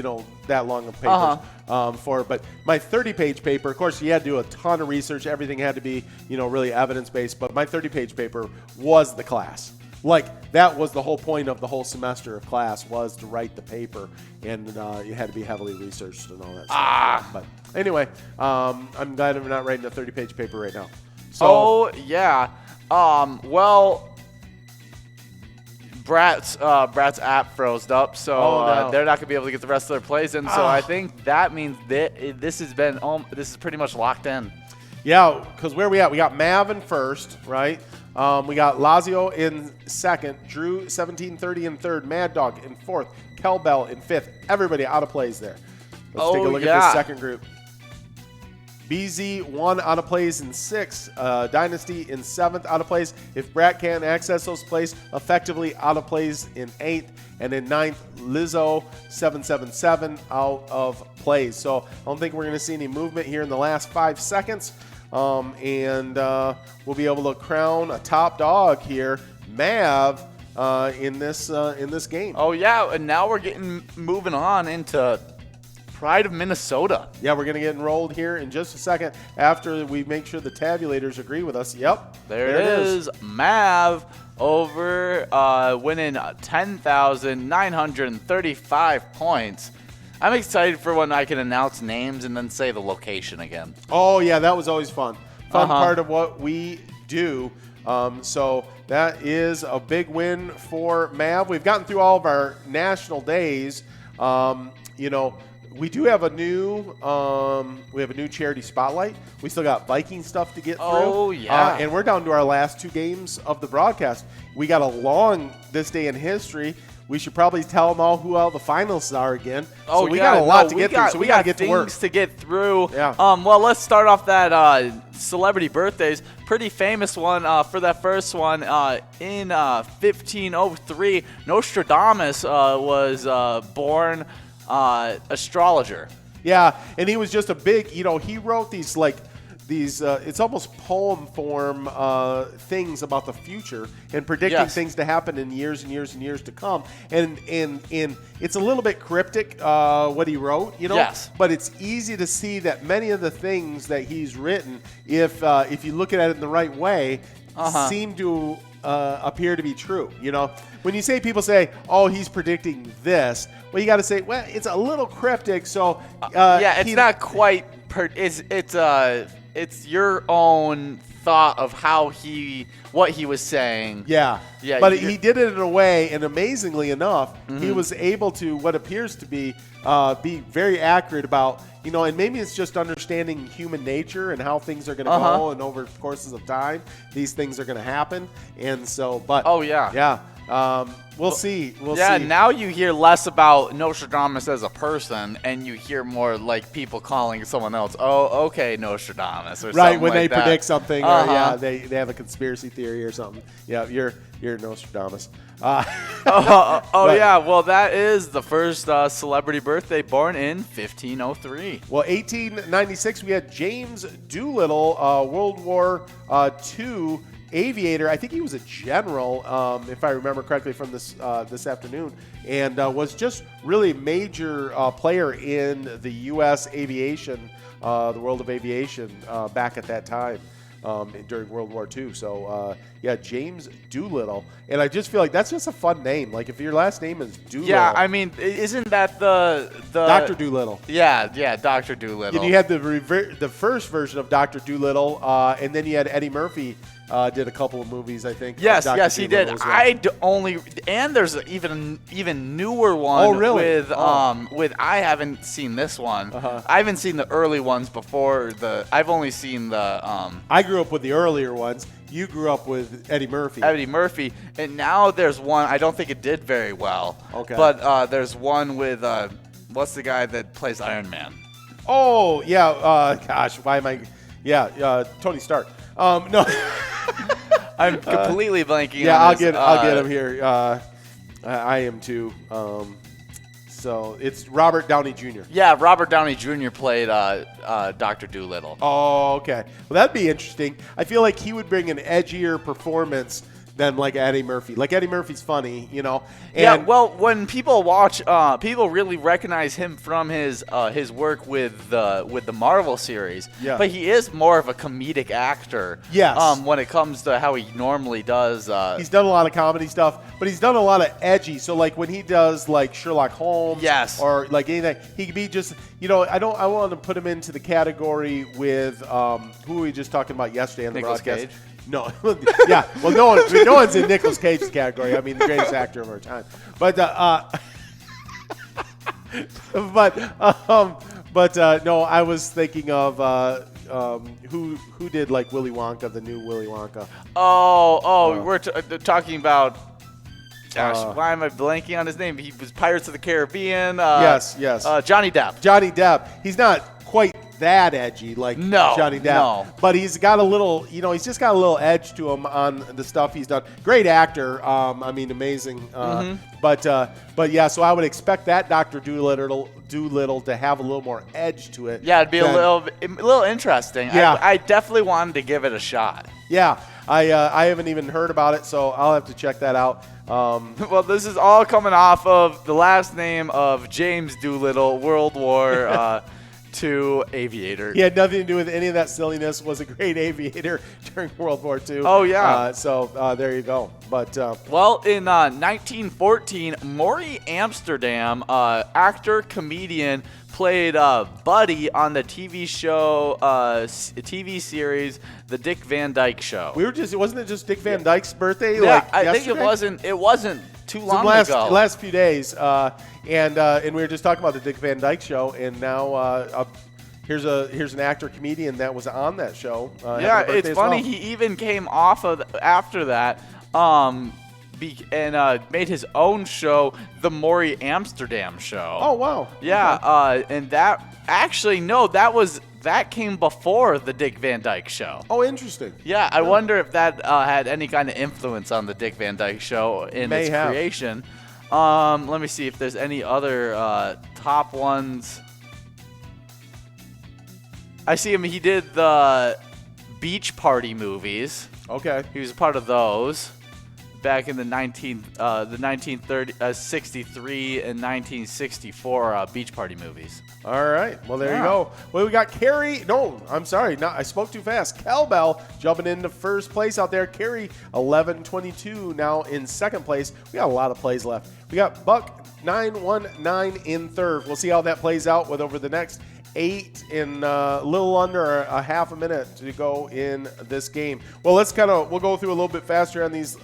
that long of papers for. But my 30-page paper, of course, you had to do a ton of research. Everything had to be, really evidence-based. But my 30-page paper was the class. That was the whole point of the whole semester of class, was to write the paper, and it had to be heavily researched and all that stuff. But anyway, I'm glad I'm not writing a 30-page paper right now. So, yeah. Well, Brat's app froze up, so they're not gonna be able to get the rest of their plays in. So I think that means that this is pretty much locked in. Yeah, because where we at? We got Mav in first, right? We got Lazio in second, Drew 1730 in third, Mad Dog in fourth, Kelbell in fifth. Everybody out of plays there. Let's take a look at this second group. BZ 1 out of plays in sixth, Dynasty in seventh out of plays. If Brat can't access those plays, effectively out of plays in eighth, and in ninth, Lizzo 777 out of plays. So I don't think we're going to see any movement here in the last 5 seconds. And we'll be able to crown a top dog here, Mav, in this game. Oh yeah, and now we're moving on into Pride of Minnesota. Yeah, we're gonna get enrolled here in just a second after we make sure the tabulators agree with us. Yep, there it is. Mav over winning 10,935 points. I'm excited for when I can announce names and then say the location again. Oh, yeah, that was always fun. Fun part of what we do. So that is a big win for Mav. We've gotten through all of our national days. We do have a new charity spotlight. We still got Viking stuff to get through. Oh, yeah. And we're down to our last 2 games of the broadcast. We got a long this day in history. We should probably tell them all who all the finalists are again. Oh, so we got a lot to get through, so we got to get to work. Things to get through. Yeah. Well, let's start off that celebrity birthdays. Pretty famous one for that first one. In 1503, Nostradamus was born astrologer. Yeah, and he was just a big, he wrote these it's almost poem form things about the future and predicting things to happen in years and years and years to come. And it's a little bit cryptic what he wrote, Yes. But it's easy to see that many of the things that he's written, if you look at it in the right way, seem to appear to be true. When you say, people say, "Oh, he's predicting this," well, you got to say, "Well, it's a little cryptic." So it's not quite. It's your own thought of what he was saying. Yeah. But he did it in a way, and amazingly enough, he was able to, what appears to be very accurate about, and maybe it's just understanding human nature and how things are going to go, and over courses of time, these things are going to happen. And so, but. Oh, yeah. Yeah. We'll see. Now you hear less about Nostradamus as a person, and you hear more like people calling someone else, "Oh, okay, Nostradamus," or right something when like they that. predict something, or they have a conspiracy theory or something. Yeah, you're Nostradamus. Yeah. Well, that is the first celebrity birthday born in 1503. Well, 1896 we had James Doolittle, World War II aviator. I think he was a general, if I remember correctly from this afternoon, and was just really a major player in the U.S. aviation, the world of aviation back at that time during World War II. So, James Doolittle. And I just feel like that's just a fun name. Like, if your last name is Doolittle. Yeah, I mean, isn't that the Dr. Doolittle. Yeah, Dr. Doolittle. And you had the first version of Dr. Doolittle, and then you had Eddie Murphy did a couple of movies, I think. Yes, he did. Well. And there's even newer one. Oh, really? With I haven't seen this one. I haven't seen the early ones before I've only seen the. I grew up with the earlier ones. You grew up with Eddie Murphy. And now there's one. I don't think it did very well. Okay. But there's one with what's the guy that plays Iron Man? Oh yeah. Gosh, why am I? Yeah. Tony Stark. No. I'm completely blanking. Yeah, on I'll get him here. I am too. So it's Robert Downey Jr. Yeah, Robert Downey Jr. played Dr. Dolittle. Oh, okay. Well, that'd be interesting. I feel like he would bring an edgier performance than like Eddie Murphy. Like Eddie Murphy's funny, you know. And yeah, well, when people watch, people really recognize him from his work with the Marvel series. Yeah. But he is more of a comedic actor. Yes. When it comes to how he normally does. He's done a lot of comedy stuff, but he's done a lot of edgy. So like when he does like Sherlock Holmes, Yes. or like anything, he could be just, you know, I want to put him into the category with who were we just talking about yesterday on the Nicolas broadcast? Cage? No, yeah. Well, no one's in Nicolas Cage's category. I mean, the greatest actor of our time. But no, I was thinking of who did like Willy Wonka, the new Willy Wonka. We're talking about. Gosh, why am I blanking on his name? He was Pirates of the Caribbean. Yes. Johnny Depp. Johnny Depp. He's not quite that edgy like Johnny Depp. No. But he's got a little, you know, he's just got a little edge to him on the stuff he's done. Great actor. I mean, amazing. But yeah, so I would expect that Dr. Dolittle to have a little more edge to it. Yeah, it'd be a little interesting. Yeah. I definitely wanted to give it a shot. Yeah. I haven't even heard about it, so I'll have to check that out. Well, this is all coming off of the last name of James Doolittle, World War II aviator. He had nothing to do with any of that silliness. Was a great aviator during World War II. Oh, yeah. So there you go. But well, in 1914, Maury Amsterdam, actor, comedian, played Buddy on the TV series The Dick Van Dyke Show. Wasn't it just Dick Van Dyke's birthday? Yeah, like I yesterday? think it wasn't too long ago. Last few days, and we were just talking about the Dick Van Dyke Show, and now here's an actor comedian that was on that show. Yeah, it's funny. He even came off of after that, and made his own show, The Maury Amsterdam Show. Oh wow! Yeah, okay. and that came before the Dick Van Dyke Show. Oh, interesting. Yeah, I wonder if that had any kind of influence on the Dick Van Dyke Show in its creation. Let me see if there's any other top ones. I see him. He did the Beach Party movies. Okay. He was a part of those back in the 1963 and 1964 Beach Party movies. All right. Well, there you go. Well, we got Carrie. No, I'm sorry. No, I spoke too fast. Cowbell jumping into first place out there. Carrie 11-22 now in second place. We got a lot of plays left. We got Buck 919 in third. We'll see how that plays out with over the next 8 in a little under a half a minute to go in this game. Well, we'll go through a little bit faster on these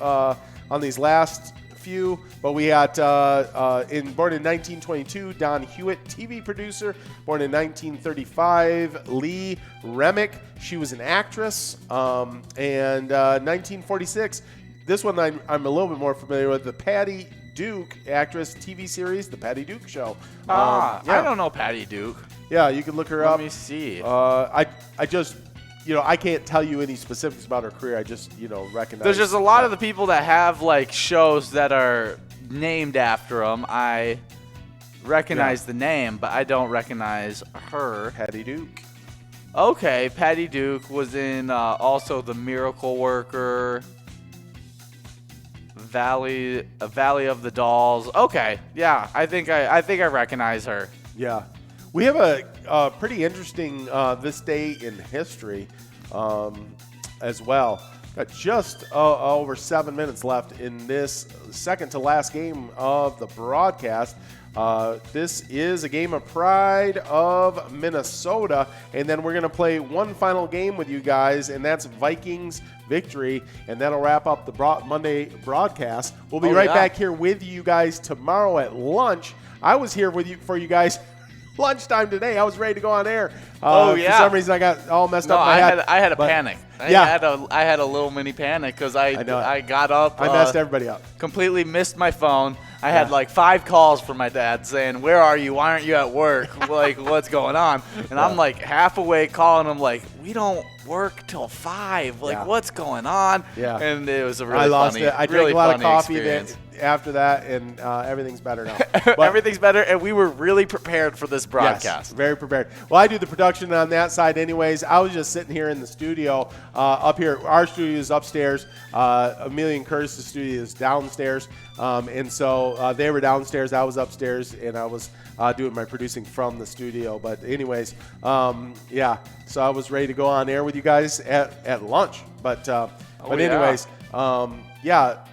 last few. But we got born in 1922, Don Hewitt, TV producer. Born in 1935, Lee Remick. She was an actress. And 1946, this one I'm a little bit more familiar with, the Patty Duke actress TV series, The Patty Duke Show. I don't know Patty Duke. Yeah, you can look her up. Let me see. I just, I can't tell you any specifics about her career. I just, recognize. There's just a lot of the people that have like shows that are named after them. I recognize the name, but I don't recognize her. Patty Duke. Okay, Patty Duke was in also The Miracle Worker, Valley of the Dolls. Okay, yeah, I think I recognize her. Yeah. We have a pretty interesting this day in history as well. Got just over 7 minutes left in this second to last game of the broadcast. This is a game of pride of Minnesota, and then we're going to play one final game with you guys, and that's Vikings victory, and that'll wrap up the Monday broadcast. We'll be back here with you guys tomorrow at lunch. I was here for you guys lunchtime today. I was ready to go on air. For some reason, I got all messed up in my head. I had a panic. I had a little mini panic because I got up. I messed everybody up. Completely missed my phone. I had like 5 calls from my dad saying, "Where are you? Why aren't you at work? Like, what's going on?" And I'm like half awake calling him like, "We don't work till 5. Like, what's going on?" Yeah. And it was a really I lost funny, it. I drank really a lot of funny coffee. experience. after that, and everything's better now. Everything's better, and we were really prepared for this broadcast. Yes, very prepared. Well, I do the production on that side anyways. I was just sitting here in the studio up here. Our studio is upstairs. Amelia and Curtis' studio is downstairs. And so they were downstairs. I was upstairs, and I was doing my producing from the studio. But anyways, yeah, so I was ready to go on air with you guys at lunch. But anyways, yeah,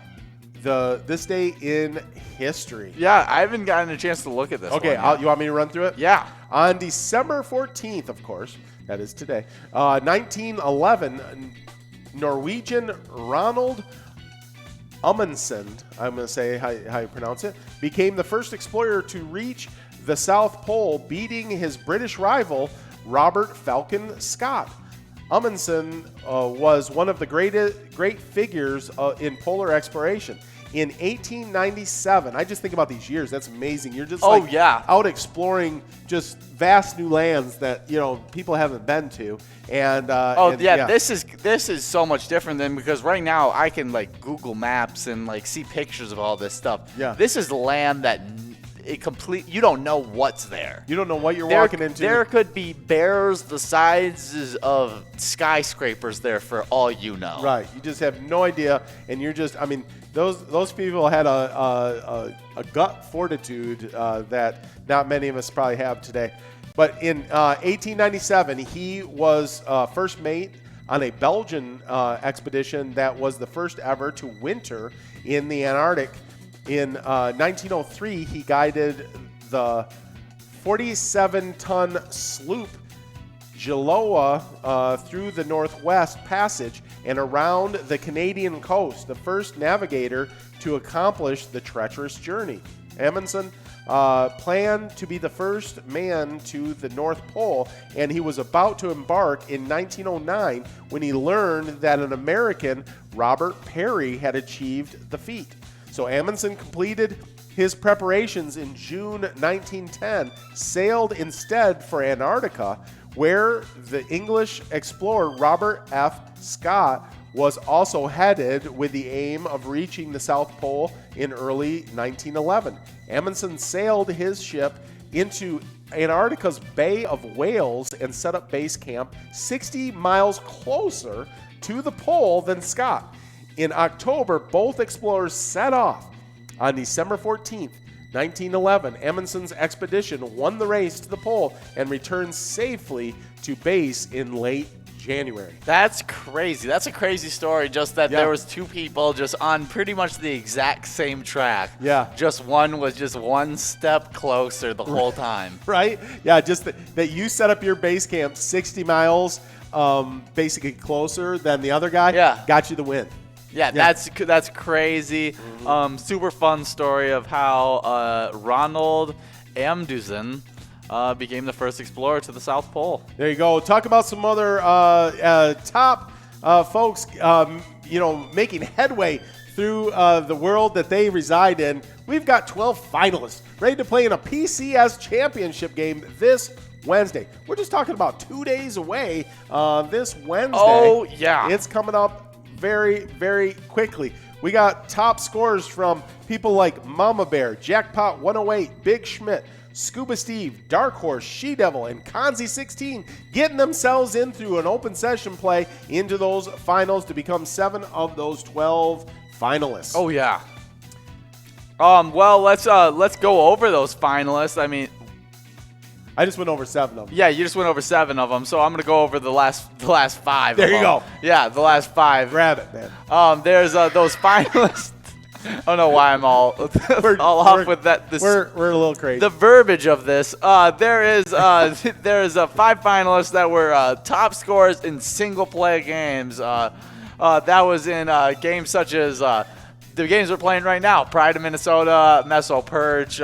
this day in history. Yeah, I haven't gotten a chance to look at this. Okay, you want me to run through it? Yeah. On December 14th, of course, that is today, 1911, Norwegian Ronald Amundsen, I'm going to say how you pronounce it, became the first explorer to reach the South Pole, beating his British rival, Robert Falcon Scott. Amundsen was one of the great figures in polar exploration. In 1897, I just think about these years. That's amazing. You're just out exploring just vast new lands that people haven't been to. And this is so much different than, because right now I can Google Maps and see pictures of all this stuff. Yeah, this is land that you don't know what's there. You don't know what you're walking into. There could be bears the sizes of skyscrapers there for all you know. Right. You just have no idea, and you're just. I mean, those people had a gut fortitude that not many of us probably have today. But in 1897, he was first mate on a Belgian expedition that was the first ever to winter in the Antarctic. In 1903, he guided the 47-ton sloop Gilloa through the Northwest Passage and around the Canadian coast, the first navigator to accomplish the treacherous journey. Amundsen planned to be the first man to the North Pole, and he was about to embark in 1909 when he learned that an American, Robert Peary, had achieved the feat. So Amundsen completed his preparations in June 1910, sailed instead for Antarctica, where the English explorer Robert F. Scott was also headed with the aim of reaching the South Pole in early 1911. Amundsen sailed his ship into Antarctica's Bay of Whales and set up base camp 60 miles closer to the pole than Scott. In October, both explorers set off. On December 14th, 1911, Amundsen's expedition won the race to the pole and returned safely to base in late January. That's crazy. That's a crazy story, just that there was two people just on pretty much the exact same track. Yeah. Just one was just one step closer the whole time. Right? Yeah, just that you set up your base camp 60 miles basically closer than the other guy got you the win. Yeah, that's crazy. Mm-hmm. Super fun story of how Ronald Amundsen became the first explorer to the South Pole. There you go. Talk about some other top folks, making headway through the world that they reside in. We've got 12 finalists ready to play in a PCS championship game this Wednesday. We're just talking about 2 days away this Wednesday. Oh, yeah. It's coming up very, very quickly. We got top scores from people like Mama Bear, Jackpot 108, Big Schmidt, Scuba Steve, Dark Horse, She-Devil, and Konzi16 getting themselves in through an open session play into those finals to become 7 of those 12 finalists. Oh, yeah. Well, let's go over those finalists. I mean, I just went over 7 of them. Yeah, you just went over 7 of them, so I'm going to go over the last 5. There you go. Yeah, the last 5. Grab it, man. There's those finalists. I don't know why I'm all off with that. We're a little crazy. The verbiage of this. There is 5 finalists that were top scorers in single play games. That was in games such as the games we're playing right now: Pride of Minnesota, Meso Perch,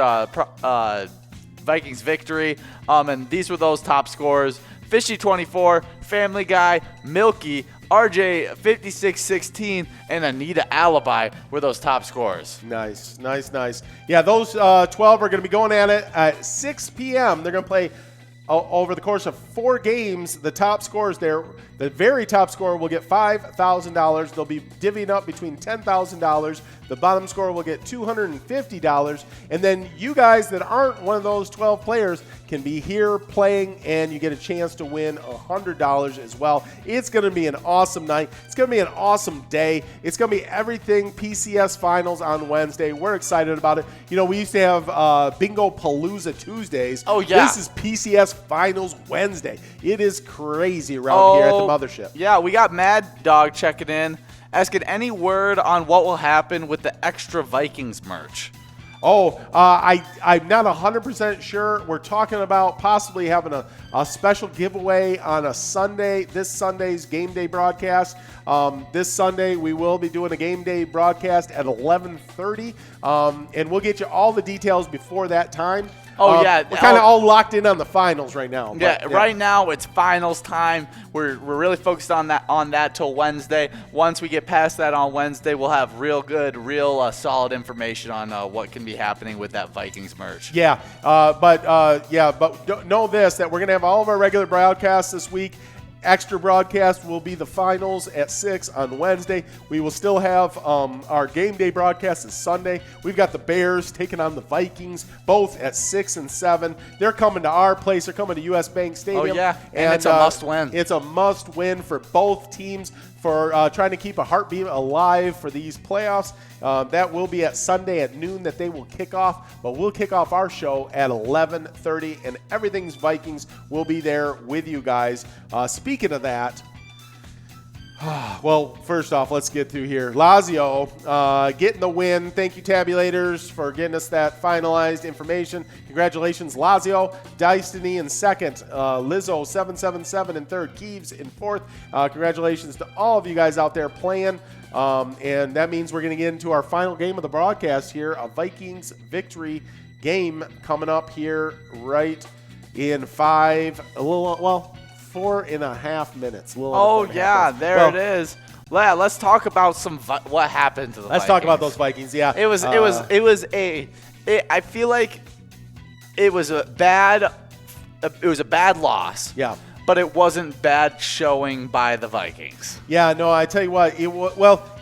Vikings victory. And these were those top scorers: Fishy 24, Family Guy, Milky, RJ 5616, and Anita Alibi were those top scorers. Nice. Yeah, those 12 are going to be going at it at 6 p.m. They're going to play over the course of 4 games, the top scorers there, the very top scorer will get $5,000. They'll be divvying up between $10,000. The bottom scorer will get $250. And then you guys that aren't one of those 12 players can be here playing, and you get a chance to win $100 as well. It's going to be an awesome night. It's going to be an awesome day. It's going to be everything PCS Finals on Wednesday. We're excited about it. You know, we used to have Bingo Palooza Tuesdays. Oh, yeah. This is PCS Finals Wednesday. It is crazy around here at the mothership. Yeah, we got Mad Dog checking in, asking any word on what will happen with the extra Vikings merch. I'm not 100% sure. We're talking about possibly having a special giveaway on a Sunday, this Sunday's game day broadcast. This Sunday, we will be doing a game day broadcast at 11:30, and we'll get you all the details before that time. Yeah. We're kind of all locked in on the finals right now. Yeah, right now it's finals time. We're really focused on that till Wednesday. Once we get past that on Wednesday, we'll have real good, solid information on what can be happening with that Vikings merch. Yeah, but know this, that we're going to have all of our regular broadcasts this week. Extra broadcast will be the finals at 6 on Wednesday. We will still have our game day broadcast is Sunday. We've got the Bears taking on the Vikings, both at 6 and 7. They're coming to our place. They're coming to U.S. Bank Stadium. Oh, yeah, and it's a must-win. It's a must-win for both teams for trying to keep a heartbeat alive for these playoffs. That will be at Sunday at noon that they will kick off, but we'll kick off our show at 11:30, and everything's Vikings will be there with you guys. Speaking of that, well, first off, let's get through here. Lazio getting the win. Thank you, Tabulators, for getting us that finalized information. Congratulations, Lazio. Destiny in second. Lizzo 777 in third. Keeves in fourth. Congratulations to all of you guys out there playing. And that means we're going to get into our final game of the broadcast here, a Vikings victory game coming up here right in 4.5 minutes. It is. Yeah, let's talk about what happened to the Vikings. Let's talk about those Vikings. Yeah, I feel like it was a bad loss. Yeah. But it wasn't bad showing by the Vikings. Yeah, no, I tell you what,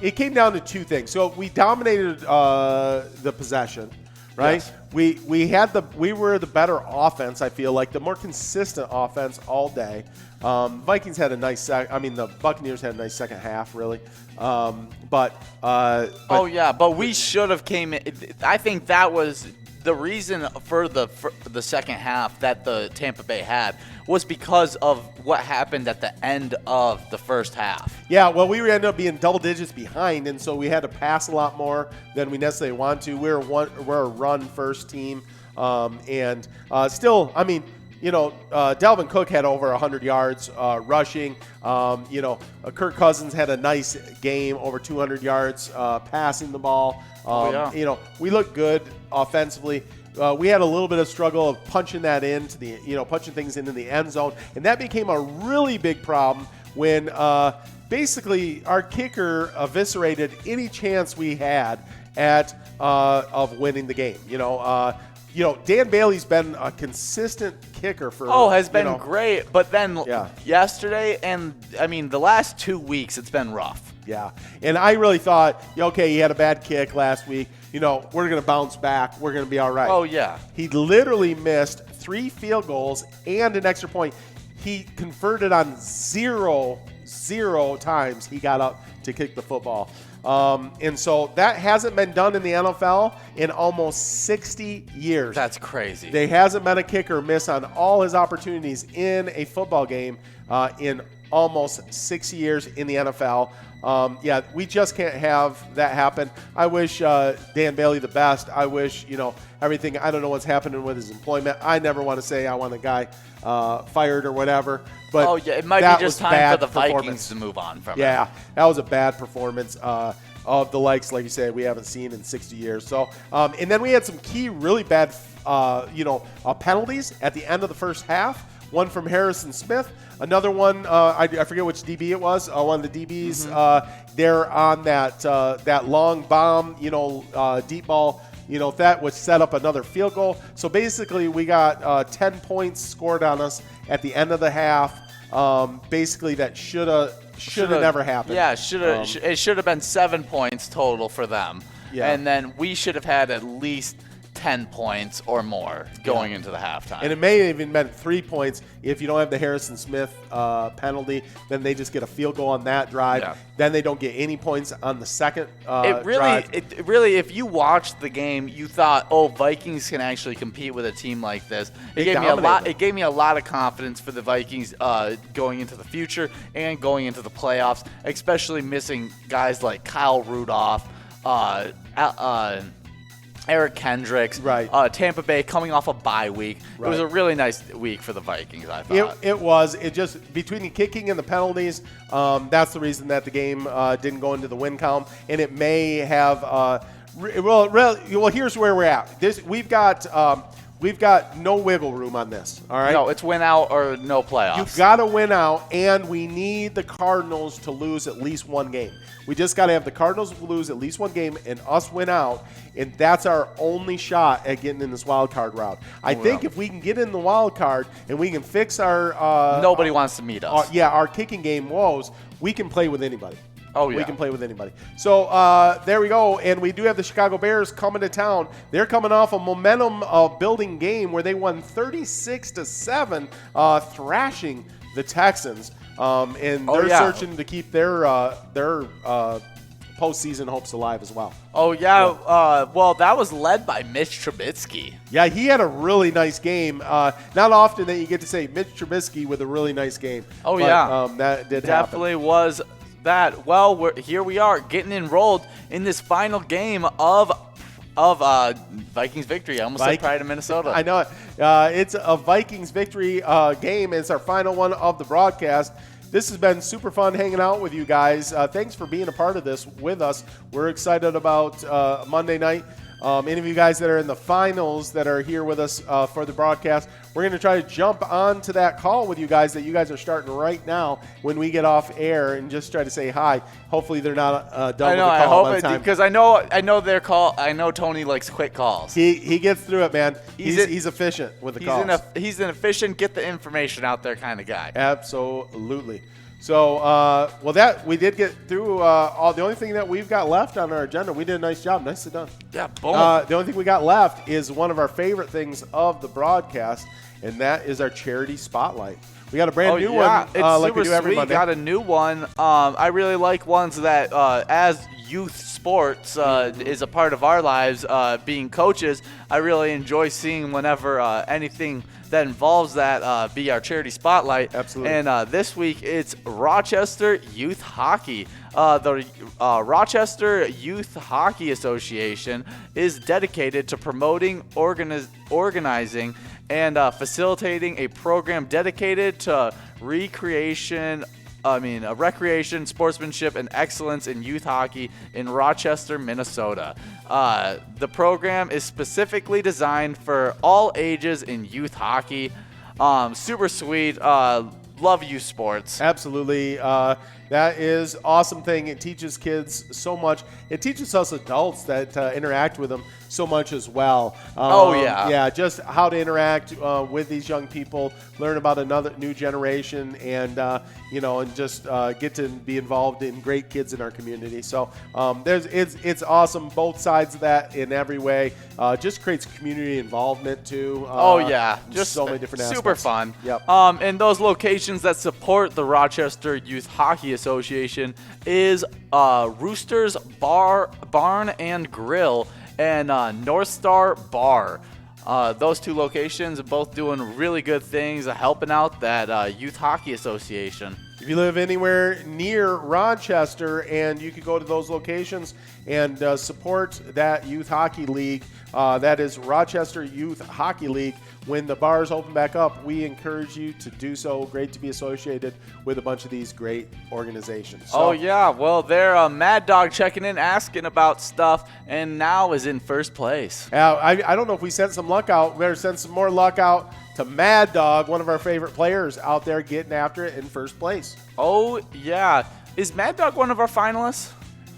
it came down to two things. So we dominated the possession, right? Yes. We were the better offense, I feel like, the more consistent offense all day. Vikings had a nice the Buccaneers had a nice second half, really. But we should have came in. I think that was the reason for the second half that the Tampa Bay had was because of what happened at the end of the first half. Yeah, well, we ended up being double digits behind, and so we had to pass a lot more than we necessarily want to. We're a run-first team, and still, Dalvin Cook had over 100 yards rushing. Kirk Cousins had a nice game, over 200 yards passing the ball. We looked good offensively. We had a little bit of struggle of punching things into the end zone, and that became a really big problem when basically our kicker eviscerated any chance we had of winning the game. Dan Bailey's been a consistent kicker for has been great, but then yesterday and the last 2 weeks it's been rough. Yeah, and I really thought, he had a bad kick last week. We're going to bounce back. We're going to be all right. Oh, yeah. He literally missed 3 field goals and an extra point. He converted on zero times he got up to kick the football. And so that hasn't been done in the NFL in almost 60 years. That's crazy. There hasn't been a kicker miss on all his opportunities in a football game in almost 6 years in the NFL. We just can't have that happen. I wish Dan Bailey the best. I wish, everything. I don't know what's happening with his employment. I never want to say I want a guy fired or whatever. But it might be just time for the Vikings to move on from it. Yeah, that was a bad performance of the likes, like you said, we haven't seen in 60 years. So, and then we had some key really bad, penalties at the end of the first half. One from Harrison Smith. Another one, I forget which DB it was. One of the DBs. They're on that long bomb, deep ball if that would set up another field goal. So basically, we got 10 points scored on us at the end of the half. Basically, that should have never happened. Yeah, it should have been 7 points total for them. Yeah. And then we should have had at least 10 points or more going into the halftime. And it may have even been 3 points if you don't have the Harrison Smith penalty. Then they just get a field goal on that drive. Yeah. Then they don't get any points on the second drive. It really, if you watched the game, you thought, oh, Vikings can actually compete with a team like this. It gave me a lot of confidence for the Vikings going into the future and going into the playoffs, especially missing guys like Kyle Rudolph, Eric Kendricks, right. Tampa Bay coming off a bye week. Right. It was a really nice week for the Vikings, I thought. It was. It just, between the kicking and the penalties, that's the reason that the game didn't go into the win column. And it may have, well, here's where we're at. We've got no wiggle room on this, all right? No, it's win out or no playoffs. You've got to win out, and we need the Cardinals to lose at least one game. We just got to have the Cardinals lose at least one game and us win out, and that's our only shot at getting in this wild card route. I think if we can get in the wild card and we can fix our nobody wants to meet us. Our kicking game woes, we can play with anybody. Oh, yeah. We can play with anybody. So there we go. And we do have the Chicago Bears coming to town. They're coming off a momentum-building game where they won 36-7, thrashing the Texans. And they're searching to keep their postseason hopes alive as well. Oh, yeah. Well, that was led by Mitch Trubisky. Yeah, he had a really nice game. Not often that you get to say Mitch Trubisky with a really nice game. Oh, but, yeah. That did Definitely happen. was that. Well, here we are getting enrolled in this final game of Vikings victory. I almost said Pride of Minnesota. I know it. It's a Vikings victory game. It's our final one of the broadcast. This has been super fun hanging out with you guys. Thanks for being a part of this with us. We're excited about Monday night. Any of you guys that are in the finals that are here with us for the broadcast, we're going to try to jump onto that call with you guys that you guys are starting right now when we get off air and just try to say hi. Hopefully they're not done with the call. I hope by the it, time. because I know their call. I know Tony likes quick calls. He gets through it, man. He's efficient with the calls. He's an efficient, get the information out there kind of guy. Absolutely. So, we did get through all. The only thing that we've got left on our agenda, we did a nice job. Nicely done. Yeah, boom. The only thing we got left is one of our favorite things of the broadcast, and that is our charity spotlight. We got a brand new one, it's like super we do every sweet. Monday. Got a new one. I really like ones that, as youth sports is a part of our lives, being coaches, I really enjoy seeing whenever anything that involves that be our charity spotlight. Absolutely. And this week it's Rochester Youth Hockey. The Rochester Youth Hockey Association is dedicated to promoting, organizing, and facilitating a program dedicated to recreation, sportsmanship, and excellence in youth hockey in Rochester, Minnesota. The program is specifically designed for all ages in youth hockey. Super sweet. Love youth sports. Absolutely. That is awesome thing. It teaches kids so much. It teaches us adults that interact with them so much as well. Yeah, just how to interact with these young people, learn about another new generation, and and just get to be involved in great kids in our community. So it's awesome, both sides of that in every way. Just creates community involvement too. Just so many different aspects. Super fun. Yep. And those locations that support the Rochester Youth Hockey Association is Roosters Barn and Grill and North Star Bar. Those two locations are both doing really good things, helping out that Youth Hockey Association. If you live anywhere near Rochester and you could go to those locations and support that youth hockey league, that is Rochester Youth Hockey League. When the bars open back up, we encourage you to do so. Great to be associated with a bunch of these great organizations. So, well, they're Mad Dog checking in, asking about stuff, and now is in first place. I don't know if we sent some luck out. We better send some more luck out to Mad Dog, one of our favorite players out there getting after it in first place. Oh, yeah. Is Mad Dog one of our finalists?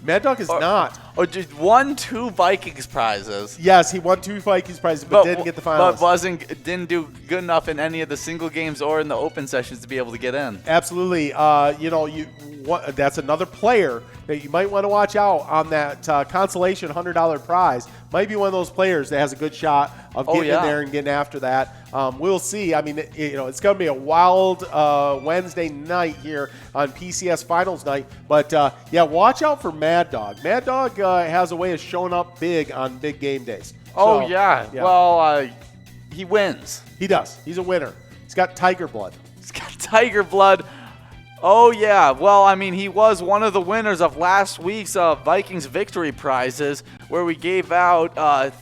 Mad Dog is not. Oh, just won 2 Vikings prizes. Yes, he won 2 Vikings prizes, but didn't get the finals. But didn't do good enough in any of the single games or in the open sessions to be able to get in. Absolutely. That's another player that you might want to watch out on that consolation $100 prize. Might be one of those players that has a good shot of getting in there and getting after that. We'll see. I mean, it's going to be a wild Wednesday night here on PCS Finals night. But, watch out for Mad Dog. Mad Dog has a way of showing up big on big game days. Well, he wins. He does. He's a winner. He's got tiger blood. He's got tiger blood. Oh, yeah. Well, I mean, he was one of the winners of last week's Vikings victory prizes, where we gave out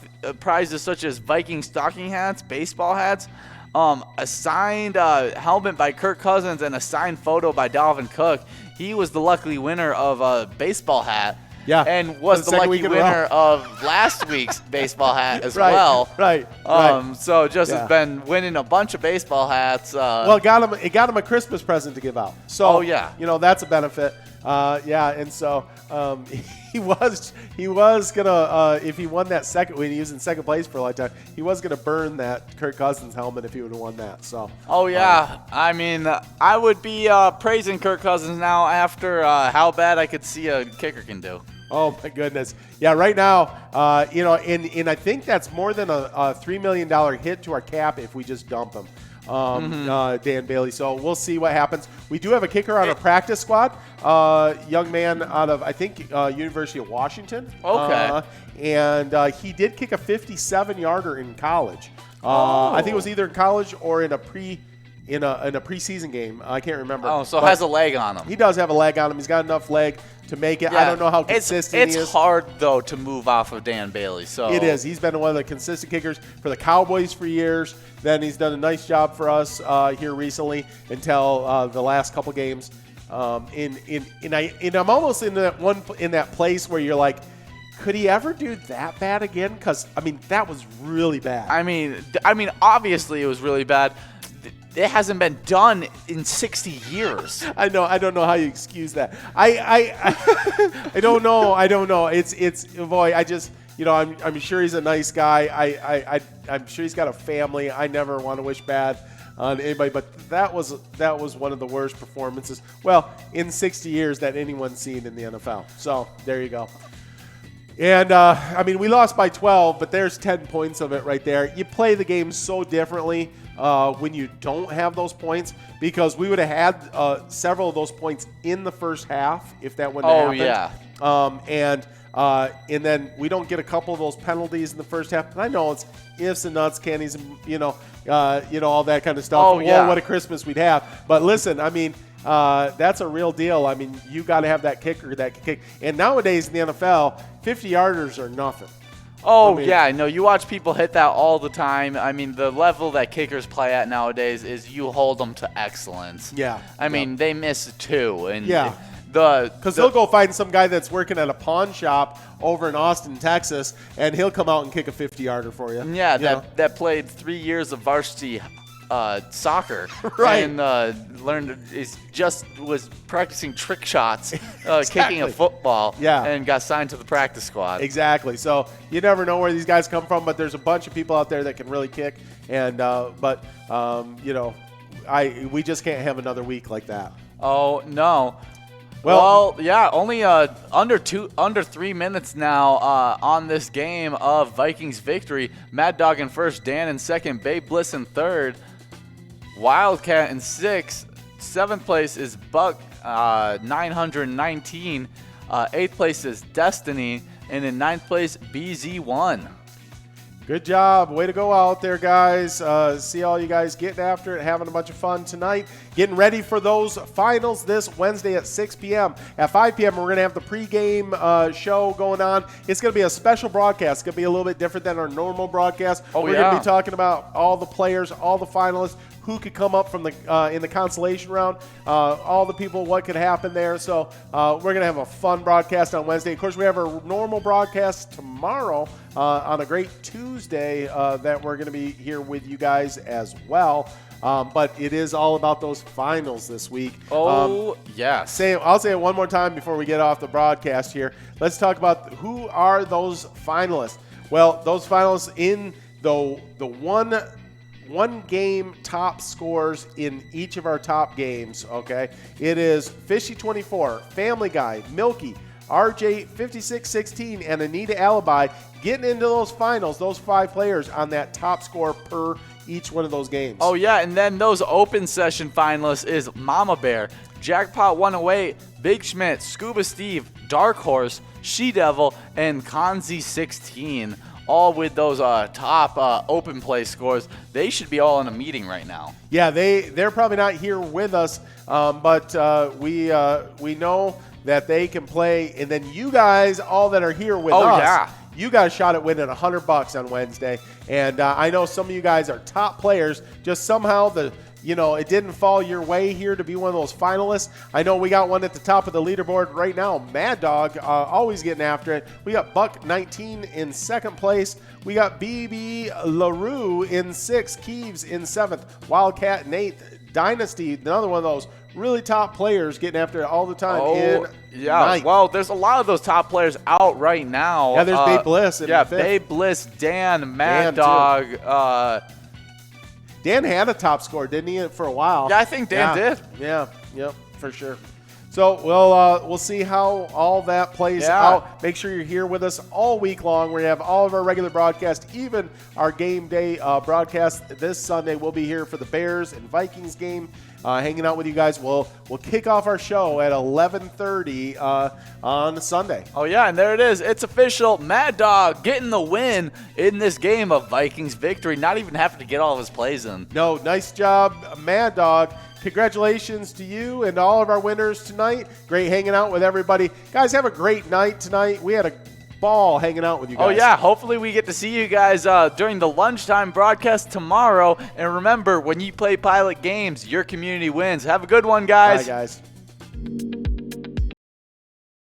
prizes such as Viking stocking hats, baseball hats, a signed helmet by Kirk Cousins, and a signed photo by Dalvin Cook. He was the lucky winner of a baseball hat. Yeah, and was the lucky winner of last week's baseball hat as well. Right. So just has been winning a bunch of baseball hats. Well, it got him a Christmas present to give out. So that's a benefit. And so he was gonna if he won that second when he was in second place for a long time, he was gonna burn that Kirk Cousins helmet if he would have won that. So I mean, I would be praising Kirk Cousins now after how bad I could see a kicker can do. Oh my goodness! Yeah, right now, and I think that's more than a $3 million hit to our cap if we just dump him, Dan Bailey. So we'll see what happens. We do have a kicker on our practice squad, young man out of I think University of Washington. Okay, and he did kick a 57-yarder in college. I think it was either in college or in a preseason game. I can't remember. Oh, so has a leg on him. He does have a leg on him. He's got enough leg to make it. I don't know how consistent he is. It's hard, though, to move off of Dan Bailey. So it is. He's been one of the consistent kickers for the Cowboys for years. Then he's done a nice job for us here recently until the last couple games. And I'm almost in that place where you're like, could he ever do that bad again? Because I mean, that was really bad. I mean, obviously it was really bad. It hasn't been done in 60 years. I know. I don't know how you excuse that. I don't know. It's boy. I just I'm sure he's a nice guy. I'm sure he's got a family. I never want to wish bad on anybody, but that was one of the worst performances. Well, in 60 years that anyone's seen in the NFL. So there you go. And, I mean, we lost by 12, but there's 10 points of it right there. You play the game so differently when you don't have those points, because we would have had several of those points in the first half if that wouldn't have happened. And then we don't get a couple of those penalties in the first half. And I know it's ifs and nuts, candies, and, all that kind of stuff. What a Christmas we'd have. But listen, I mean, that's a real deal. I mean, you got to have that kicker that can kick. And nowadays in the NFL, 50-yarders are nothing. You watch people hit that all the time. I mean, the level that kickers play at nowadays is you hold them to excellence. Yeah. I mean, they miss 2. And because they'll go find some guy that's working at a pawn shop over in Austin, Texas, and he'll come out and kick a 50-yarder for you. Yeah, that played 3 years of varsity soccer, right? And was practicing trick shots, kicking a football, and got signed to the practice squad. Exactly. So you never know where these guys come from, but there's a bunch of people out there that can really kick, and we just can't have another week like that. Oh no. Well, only under 3 minutes now on this game of Vikings victory. Mad Dog in first, Dan in second, Babe Bliss in third, Wildcat in sixth. Seventh place is Buck 919. Eighth place is Destiny, and in ninth place BZ1. Good job. Way to go out there, guys. See all you guys getting after it, having a bunch of fun tonight. Getting ready for those finals this Wednesday at 6 p.m. At 5 p.m., we're going to have the pregame show going on. It's going to be a special broadcast. It's going to be a little bit different than our normal broadcast. We're going to be talking about all the players, all the finalists, who could come up from the in the consolation round, all the people, what could happen there. So we're going to have a fun broadcast on Wednesday. Of course, we have our normal broadcast tomorrow on a great Tuesday that we're going to be here with you guys as well. But it is all about those finals this week. Oh, yes. I'll say it one more time before we get off the broadcast here. Let's talk about who are those finalists. Well, those finalists in the one game top scores in each of our top games, okay? It is Fishy24, Family Guy, Milky, RJ 5616, and Anita Alibi getting into those finals, those 5 players on that top score per each one of those games. Oh, yeah, and then those open session finalists is Mama Bear, Jackpot 108, Big Schmidt, Scuba Steve, Dark Horse, She Devil, and Kanzi 16. All with those top open play scores. They should be all in a meeting right now. Yeah, they're probably not here with us, but we know that they can play. And then you guys, all that are here with us, yeah. You got a shot at winning $100 on Wednesday. And I know some of you guys are top players. Just somehow it didn't fall your way here to be one of those finalists. I know we got one at the top of the leaderboard right now. Mad Dog, always getting after it. We got Buck 19 in second place. We got BB LaRue in 6th. Keeves in 7th. Wildcat and 8th. Dynasty, another one of those really top players getting after it all the time. Yeah. Well, there's a lot of those top players out right now. Yeah, there's Babe Bliss in 5th. Babe Bliss, Dan, Mad Dog. Dan had a top score, didn't he, for a while? Yeah, I think Dan did. Yeah, yep, for sure. So we'll see how all that plays out. Make sure you're here with us all week long. We're going to have all of our regular broadcasts, even our game day broadcast this Sunday. We'll be here for the Bears and Vikings game, hanging out with you guys. We'll kick off our show at 11:30 on Sunday. Oh, yeah, and there it is. It's official. Mad Dog getting the win in this game of Vikings victory, not even having to get all of his plays in. No, nice job, Mad Dog. Congratulations to you and all of our winners tonight. Great hanging out with everybody. Guys, have a great night tonight. We had a ball hanging out with you guys. Oh, yeah. Hopefully we get to see you guys during the lunchtime broadcast tomorrow. And remember, when you play Pilot games, your community wins. Have a good one, guys. Bye, guys.